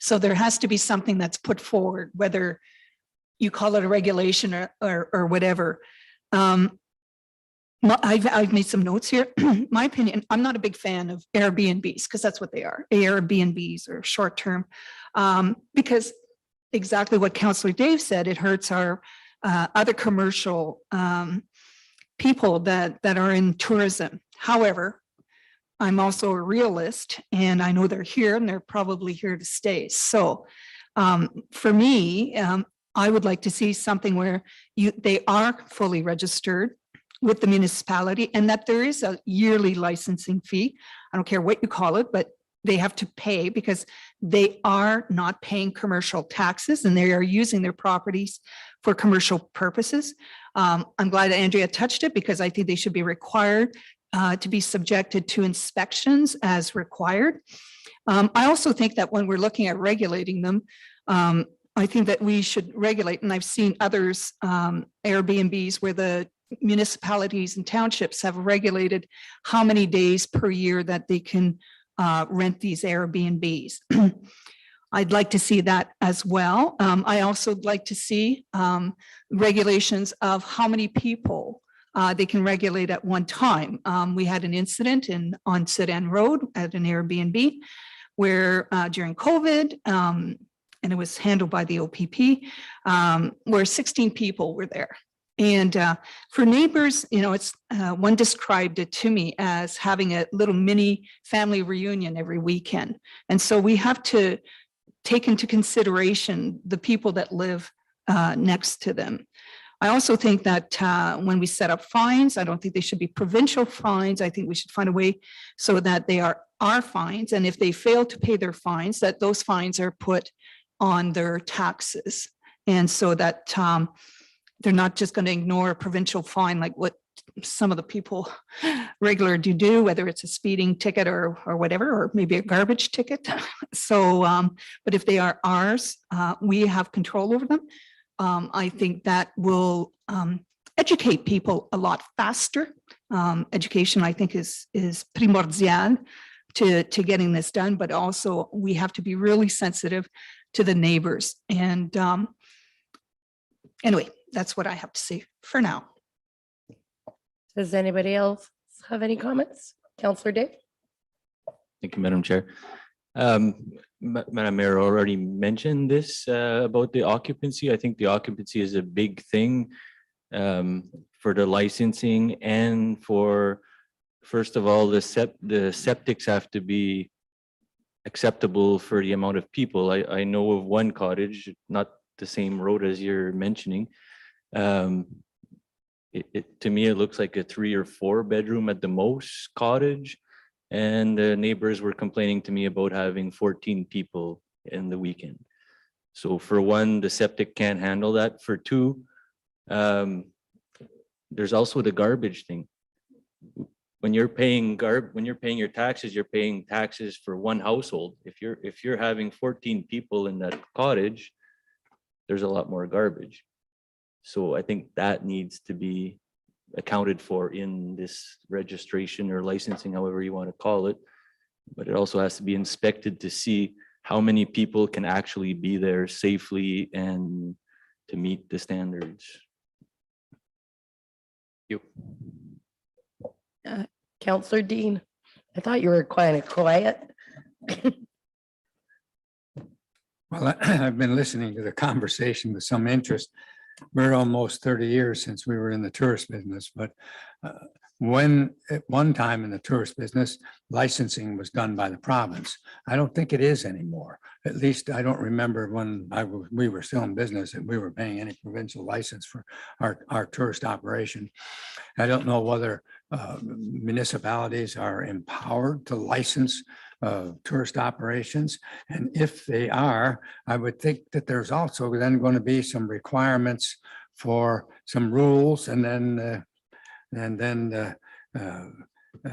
So there has to be something that's put forward, whether you call it a regulation or whatever. I've made some notes here. My opinion, I'm not a big fan of Airbnbs because that's what they are. Airbnbs or short term, because exactly what Councillor Dave said, it hurts our other commercial people that are in tourism. However, I'm also a realist and I know they're here and they're probably here to stay. So for me, I would like to see something where they are fully registered with the municipality and that there is a yearly licensing fee. I don't care what you call it, but they have to pay because they are not paying commercial taxes and they are using their properties for commercial purposes. I'm glad Andrea touched it because I think they should be required to be subjected to inspections as required. I also think that when we're looking at regulating them, I think that we should regulate, and I've seen others, Airbnbs where the municipalities and townships have regulated how many days per year that they can rent these Airbnbs. I'd like to see that as well. I also like to see regulations of how many people they can regulate at one time. We had an incident on Sedan Road at an Airbnb where during COVID, and it was handled by the OPP, where 16 people were there. And for neighbors, you know, it's one described it to me as having a little mini family reunion every weekend. And so we have to take into consideration the people that live next to them. I also think that when we set up fines, I don't think they should be provincial fines. I think we should find a way so that they are our fines. And if they fail to pay their fines, that those fines are put on their taxes. And so that they're not just going to ignore a provincial fine like what some of the people regular do, whether it's a speeding ticket or whatever, or maybe a garbage ticket. So, but if they are ours, we have control over them. I think that will educate people a lot faster. Education, I think, is primordial to getting this done, but also we have to be really sensitive to the neighbors. And anyway, that's what I have to say for now. Does anybody else have any comments? Counselor Day? Thank you, Madam Chair. Madam Mayor already mentioned this about the occupancy. I think the occupancy is a big thing for the licensing and for, first of all, the septics have to be acceptable for the amount of people. I know of one cottage, not the same road as you're mentioning. To me, it looks like a 3 or 4 bedroom at the most cottage. And the neighbors were complaining to me about having 14 people in the weekend. So for one, the septic can't handle that. For two, there's also the garbage thing. When you're paying your taxes, you're paying taxes for one household. If you're having 14 people in that cottage, there's a lot more garbage. So I think that needs to be accounted for in this registration or licensing, however you want to call it. But it also has to be inspected to see how many people can actually be there safely and to meet the standards. You. Counselor Dean, I thought you were kind of quiet. Well, I've been listening to the conversation with some interest. We're almost 30 years since we were in the tourist business, but when at one time in the tourist business, licensing was done by the province. I don't think it is anymore. At least I don't remember when we were still in business and we were paying any provincial license for our tourist operation. I don't know whether municipalities are empowered to license tourist operations. And if they are, I would think that there's also then going to be some requirements for some rules and then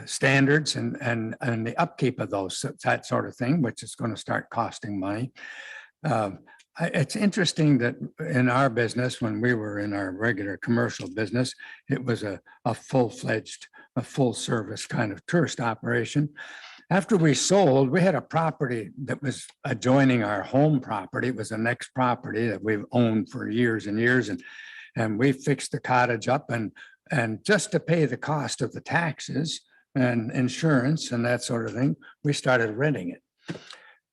standards and the upkeep of those, that sort of thing, which is going to start costing money. It's interesting that in our business, when we were in our regular commercial business, it was a full-fledged, a full-service kind of tourist operation. After we sold, we had a property that was adjoining our home property. It was the next property that we've owned for years and years. And we fixed the cottage up and just to pay the cost of the taxes and insurance and that sort of thing, we started renting it.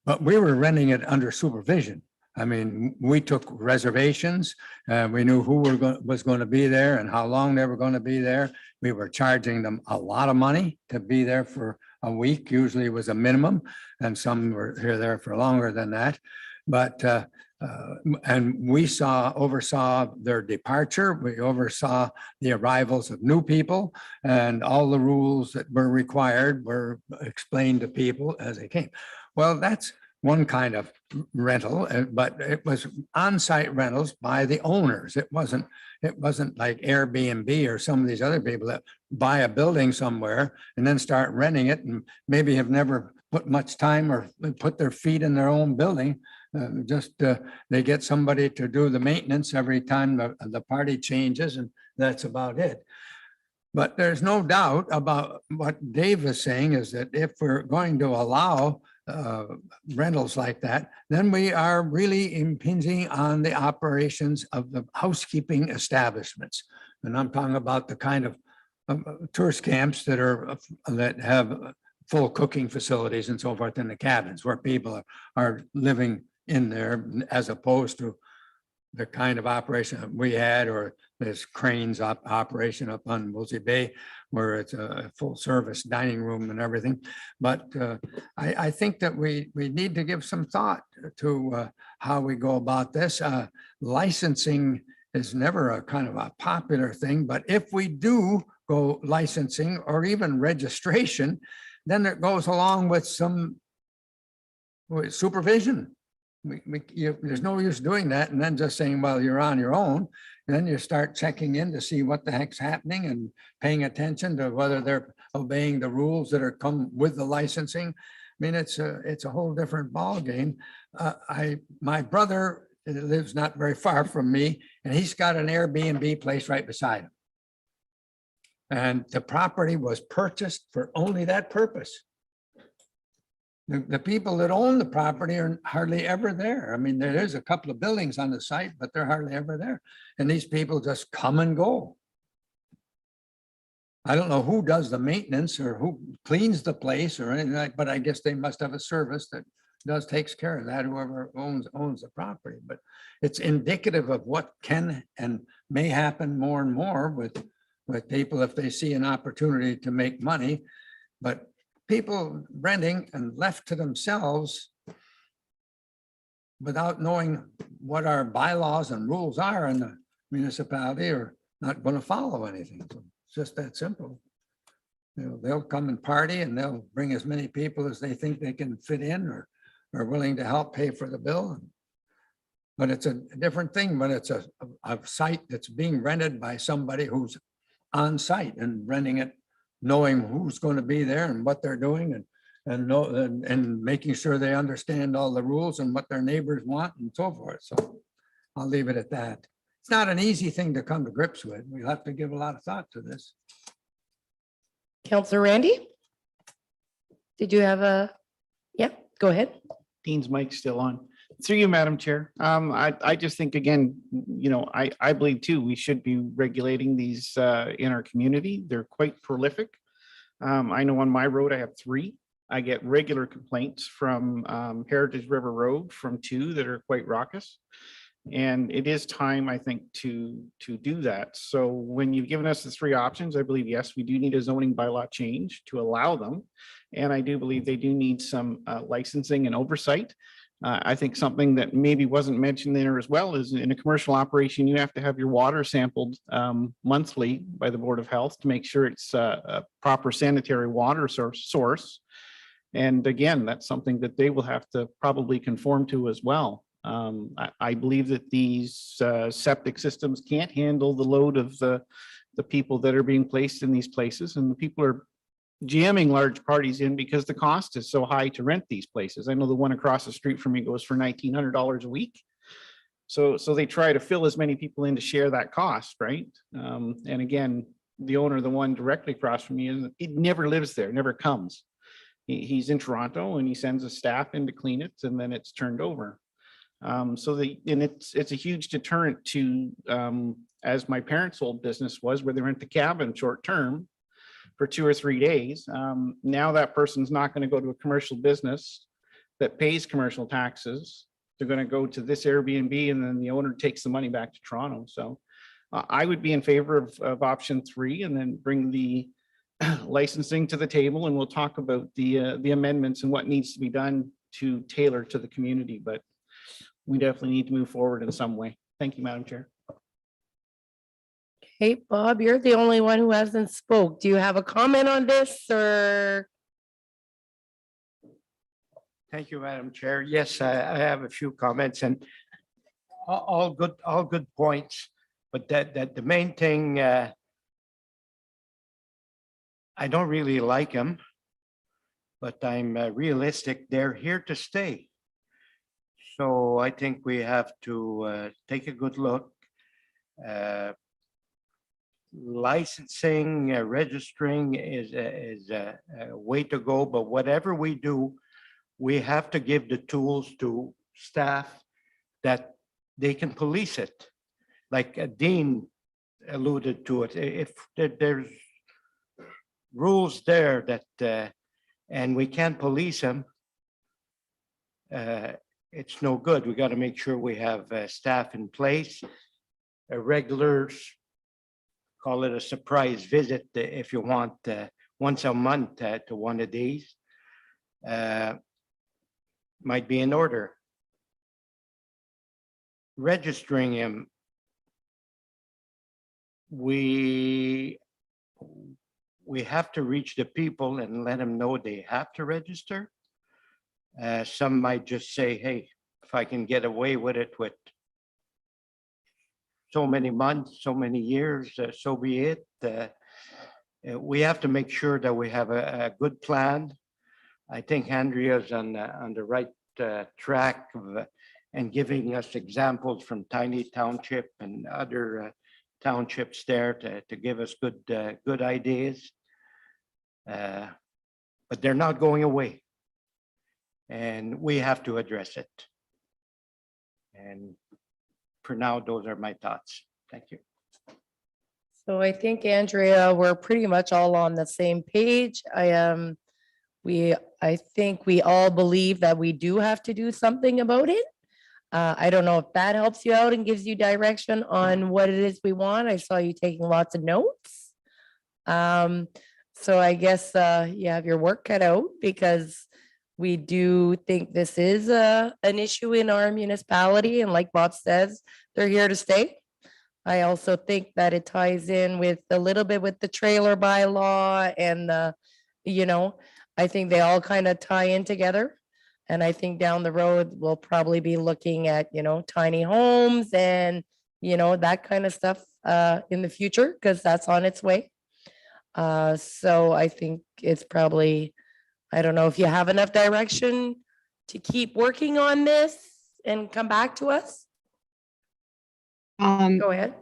But we were renting it under supervision. I mean, we took reservations. We knew who was going to be there and how long they were going to be there. We were charging them a lot of money to be there for a week. Usually it was a minimum, and some were there for longer than that. But and we oversaw their departure. We oversaw the arrivals of new people, and all the rules that were required were explained to people as they came. Well, that's one kind of rental, but it was on-site rentals by the owners. It wasn't like Airbnb or some of these other people that buy a building somewhere and then start renting it and maybe have never put much time or put their feet in their own building. They get somebody to do the maintenance every time the party changes, and that's about it. But there's no doubt about what Dave is saying is that if we're going to allow rentals like that, then we are really impinging on the operations of the housekeeping establishments. And I'm talking about the kind of tourist camps that have full cooking facilities and so forth in the cabins where people are living in there, as opposed to the kind of operation that we had, or this Cranes operation up on Woolsey Bay, where it's a full service dining room and everything. But I think that we need to give some thought to how we go about this. Licensing is never a kind of a popular thing, but if we do go licensing or even registration, then it goes along with some supervision. There's no use doing that and then just saying, well, you're on your own. And then you start checking in to see what the heck's happening and paying attention to whether they're obeying the rules that are come with the licensing. I mean, it's a whole different ballgame. My brother that lives not very far from me, and he's got an Airbnb place right beside him. And the property was purchased for only that purpose. The people that own the property are hardly ever there. I mean, there is a couple of buildings on the site, but they're hardly ever there. And these people just come and go. I don't know who does the maintenance or who cleans the place or anything like, but I guess they must have a service that takes care of that, whoever owns the property. But it's indicative of what can and may happen more and more with people if they see an opportunity to make money. But people renting and left to themselves without knowing what our bylaws and rules are in the municipality are not going to follow anything. So it's just that simple. You know, they'll come and party and they'll bring as many people as they think they can fit in or are willing to help pay for the bill. But it's a different thing when it's a site that's being rented by somebody who's on site and renting it, knowing who's going to be there and what they're doing and making sure they understand all the rules and what their neighbors want and so forth. So I'll leave it at that. It's not an easy thing to come to grips with. We'll have to give a lot of thought to this. Counselor Randy? Did you have yep, go ahead. Dean's mic still on. Through you, Madam Chair. I just think, again, you know, I believe too, we should be regulating these in our community. They're quite prolific. I know on my road, I have 3. I get regular complaints from Heritage River Road from 2 that are quite raucous. And it is time, I think, to do that. So when you've given us the 3 options, I believe, yes, we do need a zoning bylaw change to allow them. And I do believe they do need some licensing and oversight. I think something that maybe wasn't mentioned there as well is in a commercial operation, you have to have your water sampled monthly by the Board of Health to make sure it's a proper sanitary water source. And again, that's something that they will have to probably conform to as well. I believe that these septic systems can't handle the load of the people that are being placed in these places, and the people are jamming large parties in because the cost is so high to rent these places. I know the one across the street from me goes for $1,900 a week. So they try to fill as many people in to share that cost, right? And again, the owner, the one directly across from me, it never lives there, never comes. He's in Toronto and he sends a staff in to clean it and then it's turned over. And it's a huge deterrent to, as my parents' old business was, where they rent the cabin short term for 2 or 3 days. Now that person's not going to go to a commercial business that pays commercial taxes. They're going to go to this Airbnb and then the owner takes the money back to Toronto. So I would be in favor of option 3 and then bring the licensing to the table and we'll talk about the amendments and what needs to be done to tailor to the community. But we definitely need to move forward in some way. Thank you, Madam Chair. Hey, Bob, you're the only one who hasn't spoke. Do you have a comment on this or? Thank you, Madam Chair. Yes, I have a few comments and all good points. But that the main thing, I don't really like them, but I'm realistic. They're here to stay. So I think we have to take a good look. Licensing, registering is a way to go, but whatever we do, we have to give the tools to staff that they can police it. Like Dean alluded to it, if there's rules there that, and we can't police them, it's no good. We got to make sure we have staff in place, regulars, call it a surprise visit if you want, once a month to one of these. Might be in order. Registering him, we have to reach the people and let them know they have to register. Some might just say, hey, if I can get away with it with so many months, so many years, so be it. We have to make sure that we have a good plan. I think Andrea's on the right track and giving us examples from Tiny Township and other townships there to give us good ideas. But they're not going away. And we have to address it. And for now, those are my thoughts. Thank you. So I think, Andrea, we're pretty much all on the same page. I think we all believe that we do have to do something about it. I don't know if that helps you out and gives you direction on what it is we want. I saw you taking lots of notes. So I guess you have your work cut out, because we do think this is an issue in our municipality. And like Bob says, they're here to stay. I also think that it ties in with a little bit with the trailer bylaw and I think they all kind of tie in together. And I think down the road, we'll probably be looking at, tiny homes and, that kind of stuff in the future, because that's on its way. So I think it's probably, I don't know if you have enough direction to keep working on this and come back to us. Go ahead.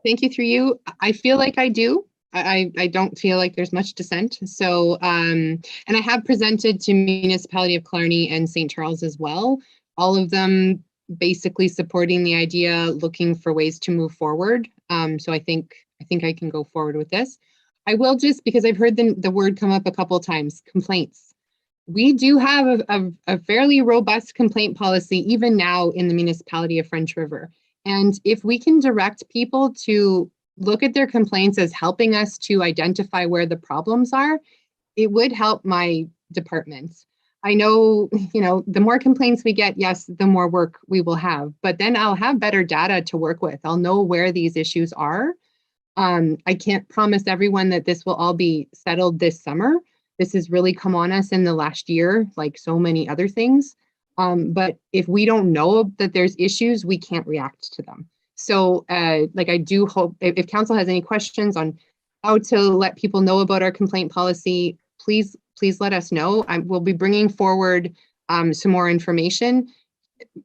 Thank you through you. I feel like I do. I don't feel like there's much dissent. So, and I have presented to Municipality of Killarney and St. Charles as well. All of them basically supporting the idea, looking for ways to move forward. So I think I can go forward with this. I will just, because I've heard the word come up a couple of times, complaints. We do have a fairly robust complaint policy even now in the municipality of French River. And if we can direct people to look at their complaints as helping us to identify where the problems are, it would help my department. I know, the more complaints we get, yes, the more work we will have, but then I'll have better data to work with. I'll know where these issues are. I can't promise everyone that this will all be settled this summer. This has really come on us in the last year, like so many other things. But if we don't know that there's issues, we can't react to them. So I do hope if council has any questions on how to let people know about our complaint policy, please let us know. We'll be bringing forward some more information,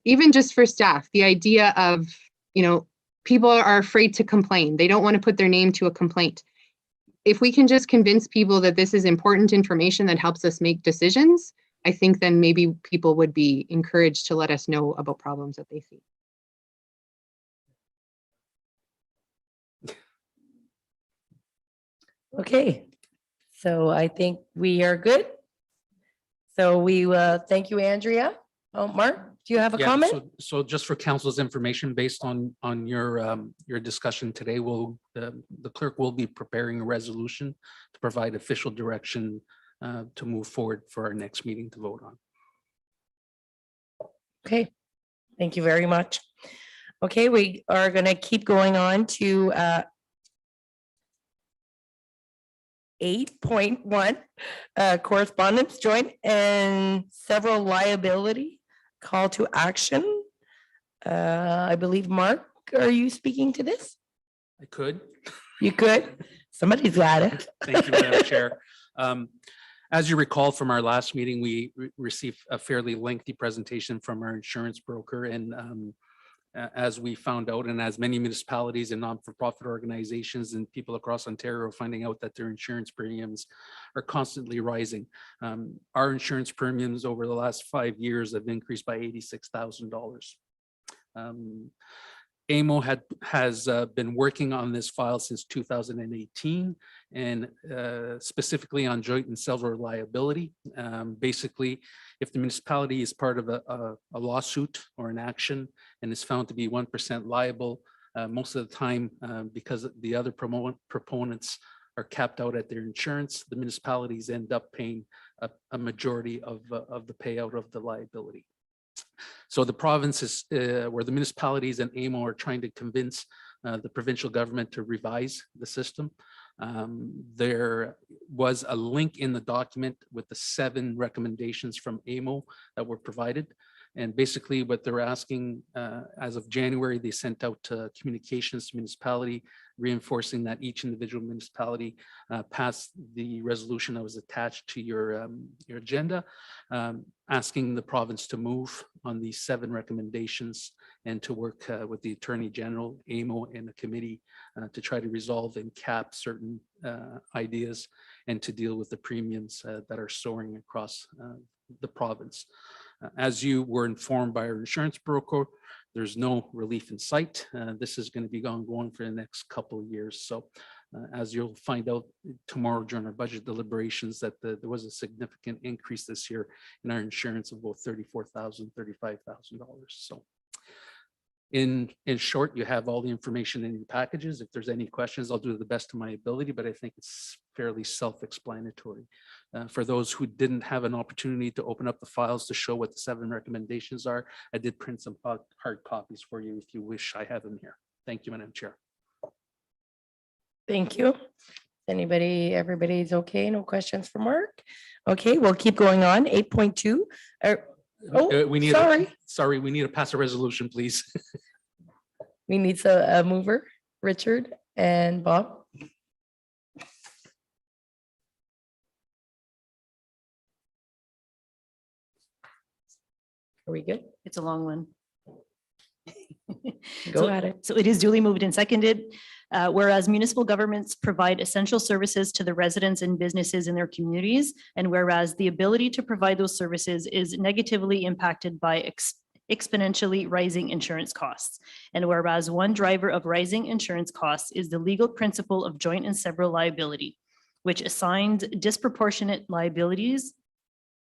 even just for staff. The idea of, people are afraid to complain. They don't want to put their name to a complaint. If we can just convince people that this is important information that helps us make decisions, I think then maybe people would be encouraged to let us know about problems that they see. Okay, so I think we are good. So we thank you, Andrea. Oh, Mark, do you have a Yeah, comment? so just for council's information, based on your discussion today, the clerk will be preparing a resolution to provide official direction to move forward for our next meeting to vote on. Okay, thank you very much. Okay, we are going to keep going on to 8.1, correspondence joint and several liability call to action. I believe, Mark, are you speaking to this? I could. You could. Somebody's got it. Thank you, Madam Chair. As you recall from our last meeting, we received a fairly lengthy presentation from our insurance broker, and as we found out, and as many municipalities and non-for-profit organizations and people across Ontario are finding out that their insurance premiums are constantly rising. Our insurance premiums over the last 5 years have increased by $86,000. AMO has been working on this file since 2018, and specifically on joint and several liability. Basically, if the municipality is part of a lawsuit or an action and is found to be 1% liable, most of the time, because the other proponents are capped out at their insurance, the municipalities end up paying a majority of the payout of the liability. So the provinces, where the municipalities and AMO are trying to convince the provincial government to revise the system. There was a link in the document with the 7 recommendations from AMO that were provided. And basically what they're asking, as of January, they sent out communications to municipality reinforcing that each individual municipality passed the resolution that was attached to your agenda, asking the province to move on these 7 recommendations and to work with the Attorney General, AMO, and the committee to try to resolve and cap certain ideas and to deal with the premiums that are soaring across the province. As you were informed by our insurance broker, there's no relief in sight. This is going to be ongoing for the next couple of years. So as you'll find out tomorrow during our budget deliberations, that there was a significant increase this year in our insurance of about $34,000, $35,000. So in short, you have all the information in your packages. If there's any questions, I'll do the best of my ability, but I think it's fairly self-explanatory. For those who didn't have an opportunity to open up the files to show what the 7 recommendations are, I did print some hard copies for you if you wish. I have them here. Thank you, Madam Chair. Thank you. Everybody's okay? No questions for Mark? Okay, we'll keep going on. 8.2. Oh, We need, sorry. we need to pass a resolution, please. We need a mover, Richard and Bob. Are we good? It's a long one. Go So- at it. So it is duly moved and seconded. Whereas municipal governments provide essential services to the residents and businesses in their communities, and whereas the ability to provide those services is negatively impacted by exponentially rising insurance costs. And whereas one driver of rising insurance costs is the legal principle of joint and several liability, which assigns disproportionate liabilities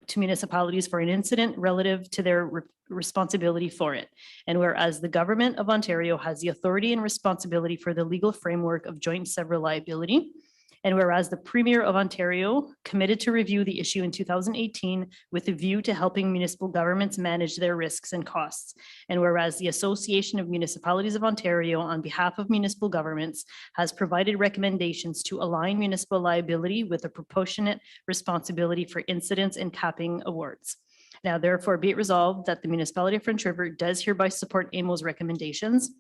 to municipalities for an incident relative to their responsibility for it. And whereas the government of Ontario has the authority and responsibility for the legal framework of joint and several liability. And whereas the Premier of Ontario committed to review the issue in 2018 with a view to helping municipal governments manage their risks and costs. And whereas the Association of Municipalities of Ontario on behalf of municipal governments has provided recommendations to align municipal liability with a proportionate responsibility for incidents and capping awards. Now therefore be it resolved that the municipality of French River does hereby support AMO's recommendations.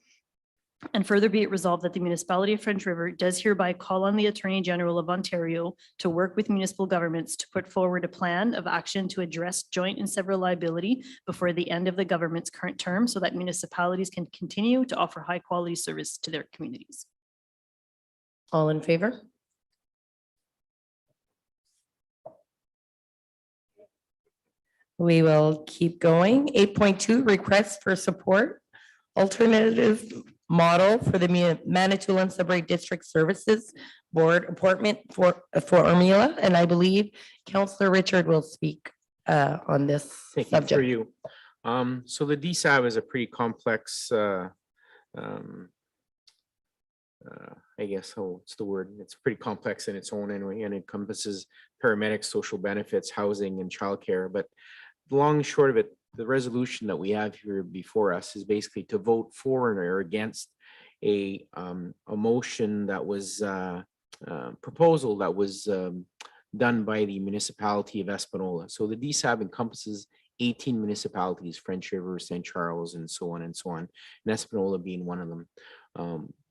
And further be it resolved that the municipality of French River does hereby call on the Attorney General of Ontario to work with municipal governments to put forward a plan of action to address joint and several liability before the end of the government's current term so that municipalities can continue to offer high quality service to their communities. All in favor? We will keep going. 8.2, request for support. Alternative model for the Manitoulin Subway District Services Board appointment for formula. And I believe Councillor Richard will speak on this Thank you for subject. you. So the DSAB is a pretty complex, I guess, what's the word? It's pretty complex in its own anyway, and encompasses paramedics, social benefits, housing, and childcare. But the long and short of it, the resolution that we have here before us is basically to vote for or against a motion that was proposal that was done by the municipality of Espanola. So the DSAB encompasses 18 municipalities, French River, St. Charles, and so on and so on, and Espanola being one of them.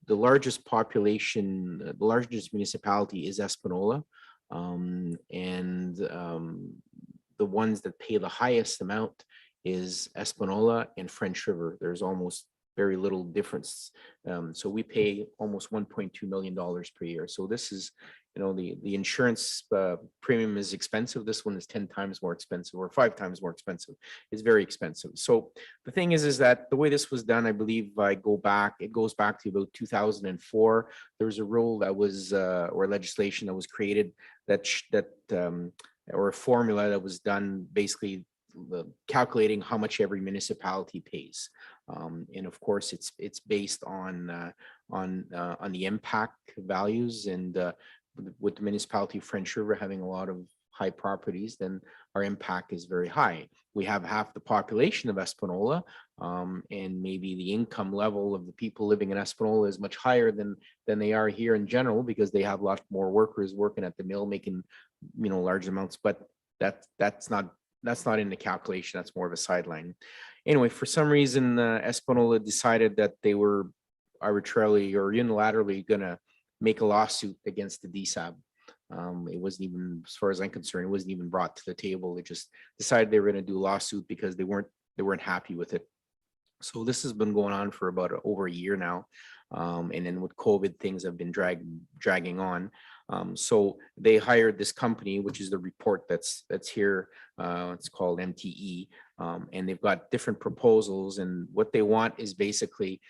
The largest population, the largest municipality is Espanola, and the ones that pay the highest amount is Espanola and French River. There's almost very little difference. So we pay almost $1.2 million per year. So this is, the insurance premium is expensive. This one is 10 times more expensive or 5 times more expensive. It's very expensive. So the thing is that the way this was done, I believe it goes back to about 2004. There was a rule that was, or legislation that was created or a formula that was done basically calculating how much every municipality pays, and of course it's based on the impact values, and with the municipality of French River having a lot of high properties, then our impact is very high. We have half the population of Espanola, and maybe the income level of the people living in Espanola is much higher than they are here in general, because they have a lot more workers working at the mill making large amounts, but that's not in the calculation. That's more of a sideline. Anyway, for some reason, Espanola decided that they were arbitrarily or unilaterally gonna make a lawsuit against the DSAB. It wasn't even, as far as I'm concerned, it wasn't even brought to the table. They just decided they were gonna do a lawsuit because they weren't happy with it. So this has been going on for about over a year now. And then with COVID, things have been dragging on. So they hired this company, which is the report that's here. It's called MTE. And they've got different proposals, and what they want is basically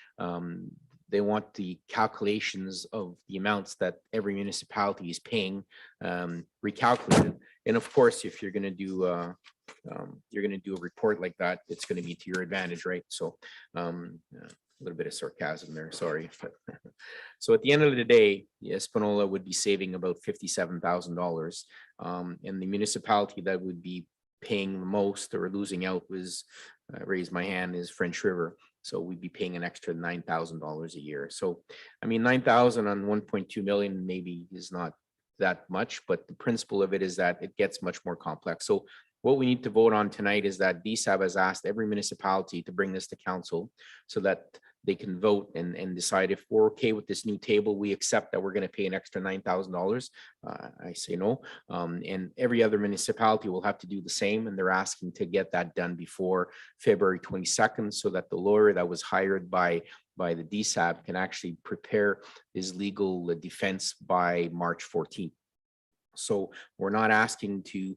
they want the calculations of the amounts that every municipality is paying recalculated. And of course, if you're going to do a report like that, it's going to be to your advantage, right? So a little bit of sarcasm there, sorry. So at the end of the day, Espanola would be saving about $57,000, and the municipality that would be paying the most or losing out was, raise my hand, is French River. So we'd be paying an extra $9,000 a year. So, I mean, 9,000 on 1.2 million maybe is not that much, but the principle of it is that it gets much more complex. So what we need to vote on tonight is that DSAB has asked every municipality to bring this to council so that they can vote and decide if we're okay with this new table. We accept that we're going to pay an extra $9,000. I say no. And every other municipality will have to do the same. And they're asking to get that done before February 22nd so that the lawyer that was hired by the DSAB can actually prepare his legal defense by March 14th. So we're not asking to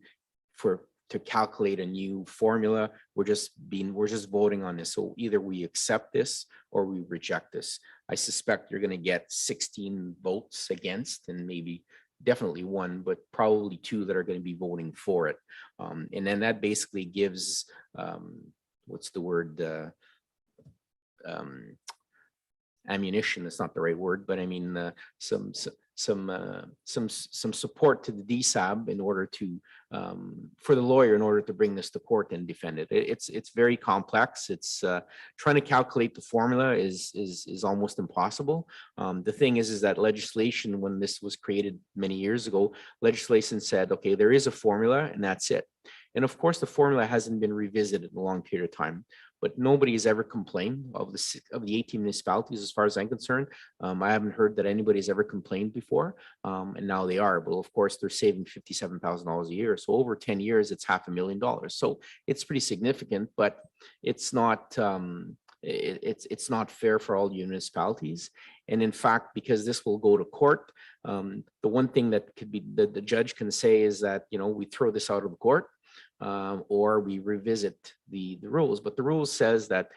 calculate a new formula. We're just voting on this. So either we accept this or we reject this. I suspect you're going to get 16 votes against, and maybe definitely one, but probably two that are going to be voting for it. And then that basically gives, what's the word? Ammunition, that's not the right word, but I mean, some support to the DSAB in order to for the lawyer in order to bring this to court and defend it. It's very complex. It's trying to calculate the formula is almost impossible. The thing is that legislation, when this was created many years ago, legislation said, okay, there is a formula and that's it. And of course, the formula hasn't been revisited in a long period of time, but nobody has ever complained of the 18 municipalities, as far as I'm concerned. I haven't heard that anybody's ever complained before, and now they are. But of course, they're saving $57,000 a year. So over 10 years, it's $500,000. So it's pretty significant, but it's not. It's not fair for all municipalities. And in fact, because this will go to court, the one thing that could be the judge can say is that, you know, we throw this out of the court. Or we revisit the rules, but the rules says that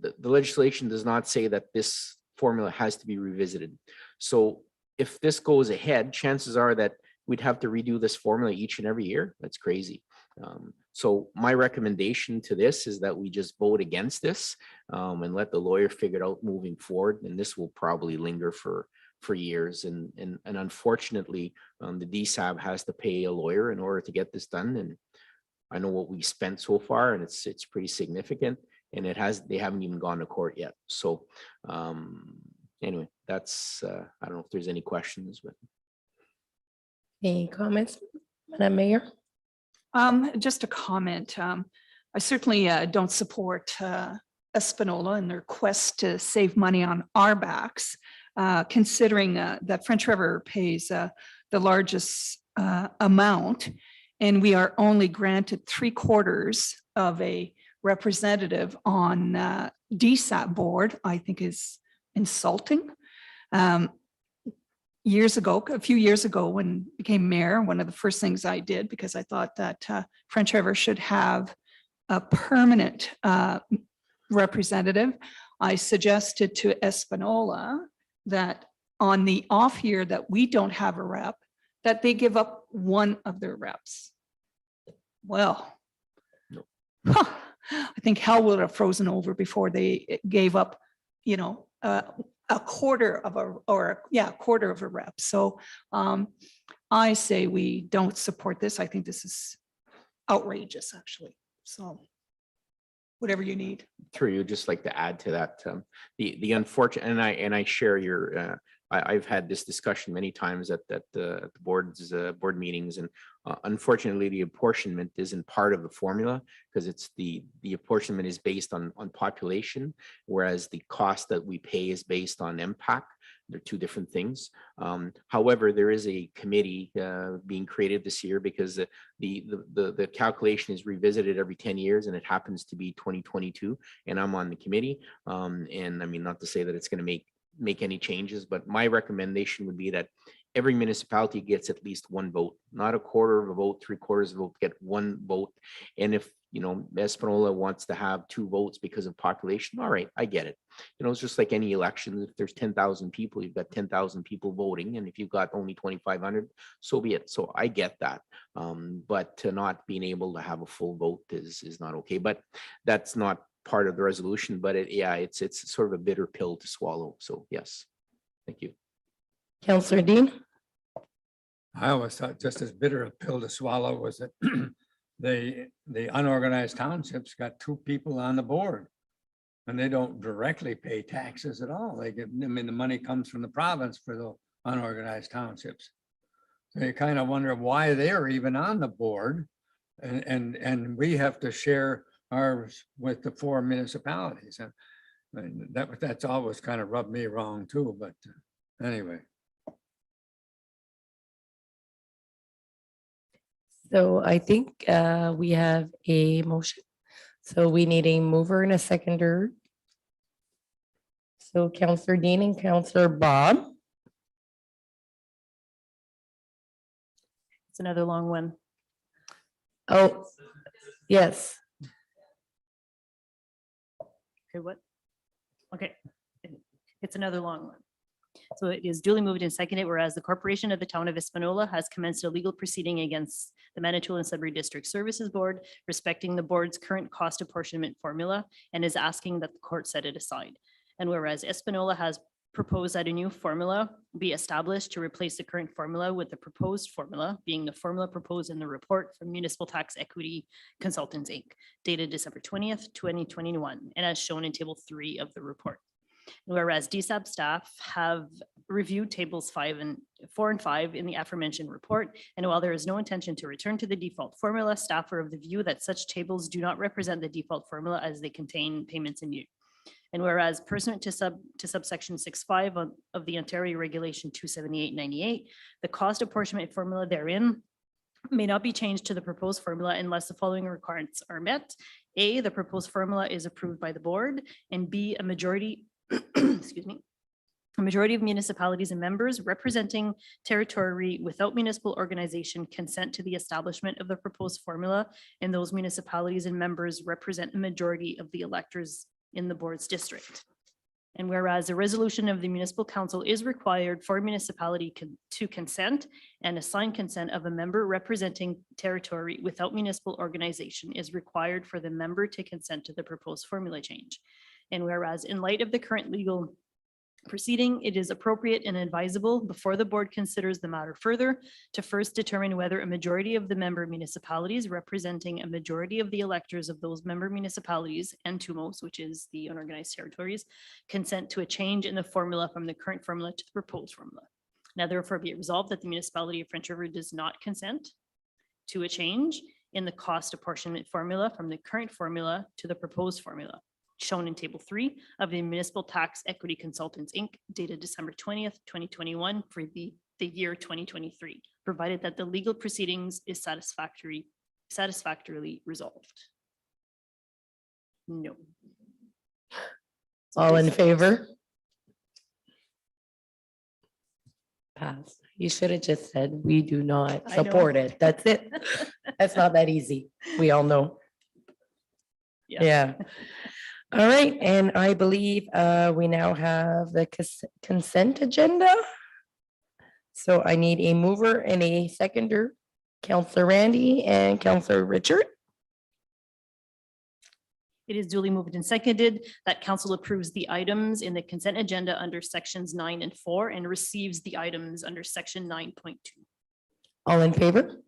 the legislation does not say that this formula has to be revisited. So if this goes ahead, chances are that we'd have to redo this formula each and every year. That's crazy. So my recommendation to this is that we just vote against this and let the lawyer figure it out moving forward. And this will probably linger for years. And unfortunately, the DSAB has to pay a lawyer in order to get this done. And I know what we spent so far, and it's pretty significant, and they haven't even gone to court yet. So anyway, that's I don't know if there's any questions, but Any comments, Madam Mayor? Just a comment. I certainly don't support Espanola and their quest to save money on our backs, considering that French River pays the largest amount. And we are only granted 3/4 of a representative on DSAB board, I think is insulting. A few years ago, when I became mayor, one of the first things I did, because I thought that French River should have a permanent representative, I suggested to Espanola that on the off year that we don't have a rep, that they give up one of their reps. Well, I think hell would have frozen over before they gave up, you know, a quarter of a rep. So I say we don't support this. I think this is outrageous, actually. So whatever you need. through you, just like to add to that, the unfortunate, and I share your I've had this discussion many times at the board meetings, and unfortunately, the apportionment isn't part of the formula because it's the apportionment is based on population, whereas the cost that we pay is based on impact. They're two different things. However, there is a committee being created this year because the calculation is revisited every 10 years, and it happens to be 2022, and I'm on the committee. And I mean, not to say that it's going to make any changes, but my recommendation would be that every municipality gets at least one vote, not a quarter of a vote, 3/4 of a vote, get one vote. And if, Espanola wants to have 2 votes because of population, all right, I get it. It's just like any election. If there's 10,000 people, you've got 10,000 people voting. And if you've got only 2,500, so be it. So I get that. But to not being able to have a full vote is not okay. But that's not part of the resolution, but it's sort of a bitter pill to swallow. So yes, thank you. Councillor Dean? I always thought just as bitter a pill to swallow was that the unorganized townships got 2 people on the board. And they don't directly pay taxes at all. The money comes from the province for the unorganized townships. So you kind of wonder why they're even on the board. And we have to share ours with the 4 municipalities. And that's always kind of rubbed me wrong too, but anyway. So I think we have a motion. So we need a mover and a seconder. So Councillor Dean and Councillor Bob. It's another long one. Oh, yes. Okay, what? Okay, it's another long one. So it is duly moved and seconded, whereas the corporation of the town of Espanola has commenced a legal proceeding against the Manitoulin Sudbury District Services Board respecting the board's current cost apportionment formula and is asking that the court set it aside. And whereas Espanola has proposed that a new formula be established to replace the current formula with the proposed formula, being the formula proposed in the report from Municipal Tax Equity Consultants, Inc., dated December 20th, 2021, and as shown in table 3 of the report. Whereas DSAB staff have reviewed tables 4 and 5 in the aforementioned report, and while there is no intention to return to the default formula, staff are of the view that such tables do not represent the default formula as they contain payments in lieu. And whereas pursuant to subsection 6.5 of the Ontario Regulation 278/98, the cost apportionment formula therein may not be changed to the proposed formula unless the following requirements are met. A, the proposed formula is approved by the board, and B, a majority excuse me, a majority of municipalities and members representing territory without municipal organization consent to the establishment of the proposed formula, and those municipalities and members represent a majority of the electors in the board's district. And whereas a resolution of the municipal council is required for a municipality to consent, and a signed consent of a member representing territory without municipal organization is required for the member to consent to the proposed formula change. And whereas in light of the current legal proceeding, it is appropriate and advisable before the board considers the matter further to first determine whether a majority of the member municipalities representing a majority of the electors of those member municipalities and TUMOS, which is the unorganized territories, consent to a change in the formula from the current formula to the proposed formula. Now therefore be it resolved that the municipality of French River does not consent to a change in the cost apportionment formula from the current formula to the proposed formula, shown in table 3 of the Municipal Tax Equity Consultants, Inc., dated December 20th, 2021 for the year 2023, provided that the legal proceedings is satisfactorily resolved. No. All in favor? Pass. You should have just said, we do not I know. support it. That's it. That's not that easy. We all know. Yeah. All right, and I believe we now have the consent agenda. So I need a mover and a seconder, Councillor Randy and Councillor Richard. It is duly moved and seconded that council approves the items in the consent agenda under sections 9 and 4 and receives the items under section 9.2. All in favor?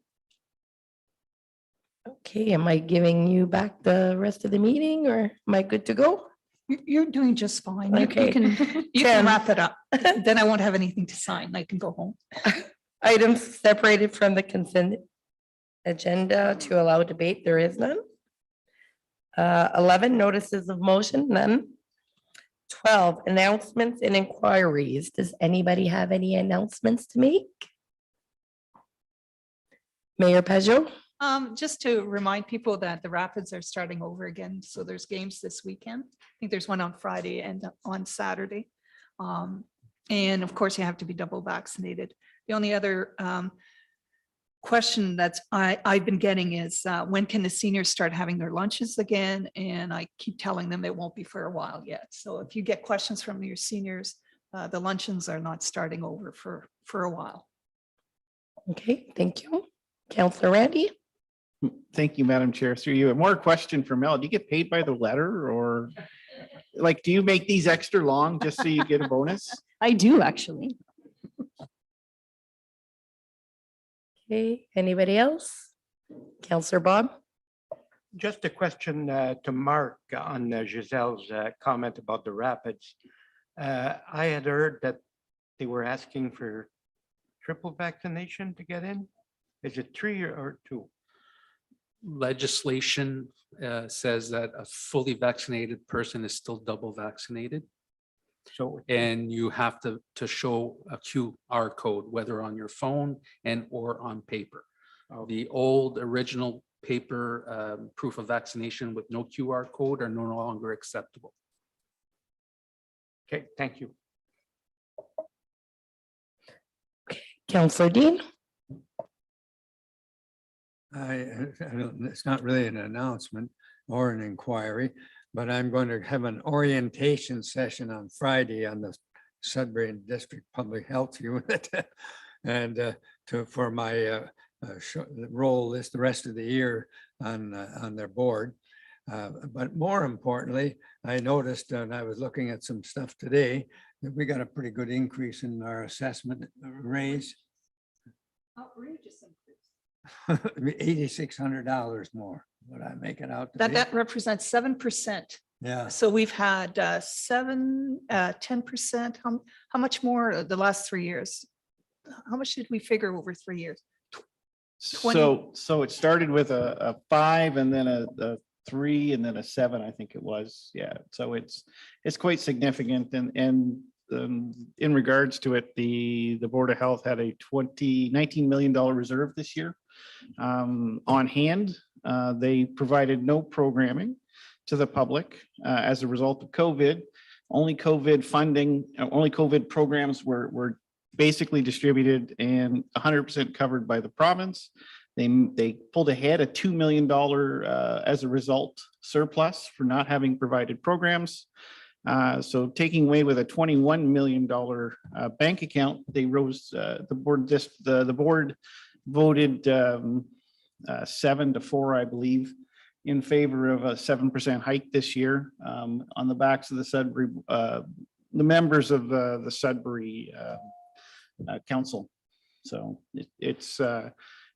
Okay, am I giving you back the rest of the meeting or am I good to go? You're doing just fine. You Okay. you can 10. wrap it up. Then I won't have anything to sign. I can go home. Items separated from the consent agenda to allow debate, there is none. 11, notices of motion, none. 12, announcements and inquiries. Does anybody have any announcements to make? Mayor Pajot? Just to remind people that the Rapids are starting over again. So there's games this weekend. I think there's one on Friday and on Saturday. And of course, you have to be double vaccinated. The only other question that's I've been getting is when can the seniors start having their lunches again? And I keep telling them it won't be for a while yet. So if you get questions from your seniors, the luncheons are not starting over for a while. Okay, thank you. Counselor Randy? Thank you, Madam Chair. Through you. And more question for Mel. Do you get paid by the letter or like, do you make these extra long just so you get a bonus? I do actually. Okay, anybody else? Counselor Bob? Just a question to Mark on Giselle's comment about the Rapids. I had heard that they were asking for triple vaccination to get in. Is it 3 or 2? Legislation says that a fully vaccinated person is still double vaccinated. So And you have to show a QR code, whether on your phone and or on paper. The old original paper proof of vaccination with no QR code are no longer acceptable. okay, thank you. Counselor Dean? It's not really an announcement or an inquiry, but I'm going to have an orientation session on Friday on the Sudbury District Public Health Unit. And for my role the rest of the year on their board. But more importantly, I noticed, and I was looking at some stuff today, that we got a pretty good increase in our assessment raise. Outrageous increase. $8,600 more, what I make it out to be. That represents 7%. Yeah, So we've had 10%. How much more the last 3 years? How much did we figure over 3 years? 20. So it started with a 5 and then a 3 and then a 7, I think it was. Yeah, so it's quite significant. And in regards to it, the Board of Health had a $19 million reserve this year on hand. They provided no programming to the public as a result of COVID. Only COVID funding, only COVID programs were basically distributed and 100% covered by the province. They pulled ahead a $2 million as a result surplus for not having provided programs. So taking away with a $21 million bank account, they rose the board voted 7-4, I believe, in favor of a 7% hike this year on the backs of the Sudbury, the members of the Sudbury Council. So it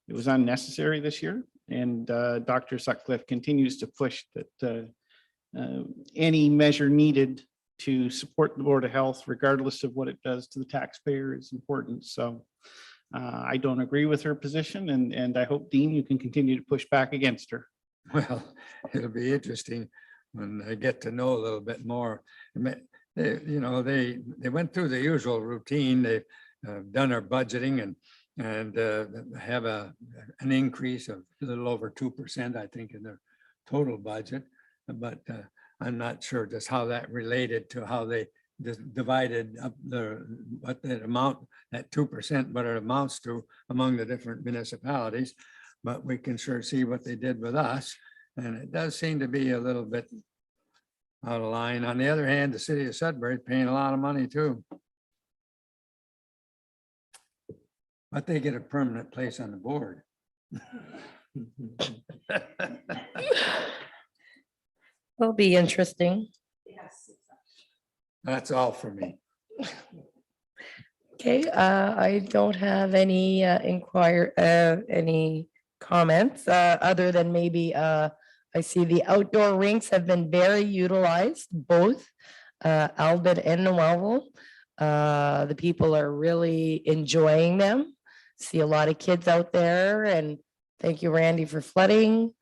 was unnecessary this year, and Dr. Sutcliffe continues to push that any measure needed to support the Board of Health, regardless of what it does to the taxpayer, is important. So I don't agree with her position, and I hope, Dean, you can continue to push back against her. well, it'll be interesting when I get to know a little bit more. They went through the usual routine. They've done our budgeting and have an increase of a little over 2%, I think, in their total budget. But I'm not sure just how that related to how they divided up what that amount, that 2%, what it amounts to among the different municipalities. But we can sure see what they did with us. And it does seem to be a little bit out of line. On the other hand, the city of Sudbury is paying a lot of money too. But they get a permanent place on the board. Will be interesting. That's all for me. Okay, I don't have any any comments other than maybe a I see the outdoor rinks have been very utilized, both Albert and Noel. The people are really enjoying them. See a lot of kids out there, and thank you, Randy, for flooding,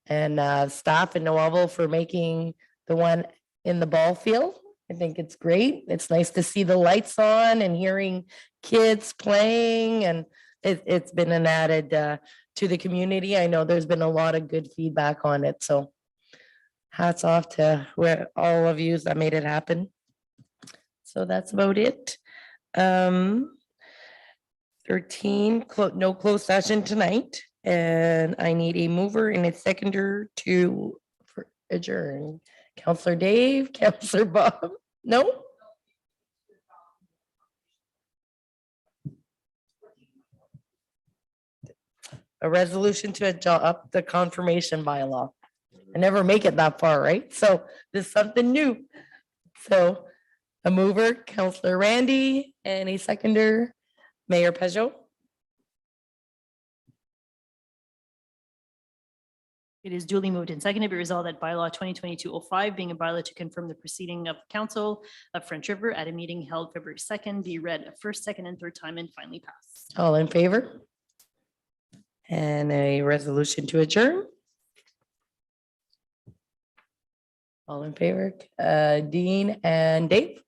and staff in Noel for making the one in the ball field. I think it's great. It's nice to see the lights on and hearing kids playing, and it's been an added to the community. I know there's been a lot of good feedback on it, so hats off to all of you that made it happen. So that's about it. 13, no closed session tonight, and I need a mover and a seconder to adjourn. Counselor Dave, Counselor Bob, no? A resolution to adopt the confirmation bylaw. I never make it that far, right? So this is something new. So a mover, Counselor Randy, and a seconder, Mayor Peugeot. It is duly moved and seconded. Be resolved that bylaw 2022-05 being a bylaw to confirm the proceeding of council of French River at a meeting held February 2nd be read a first, second, and third time and finally passed. All in favor? And a resolution to adjourn. All in favor, Dean and Dave?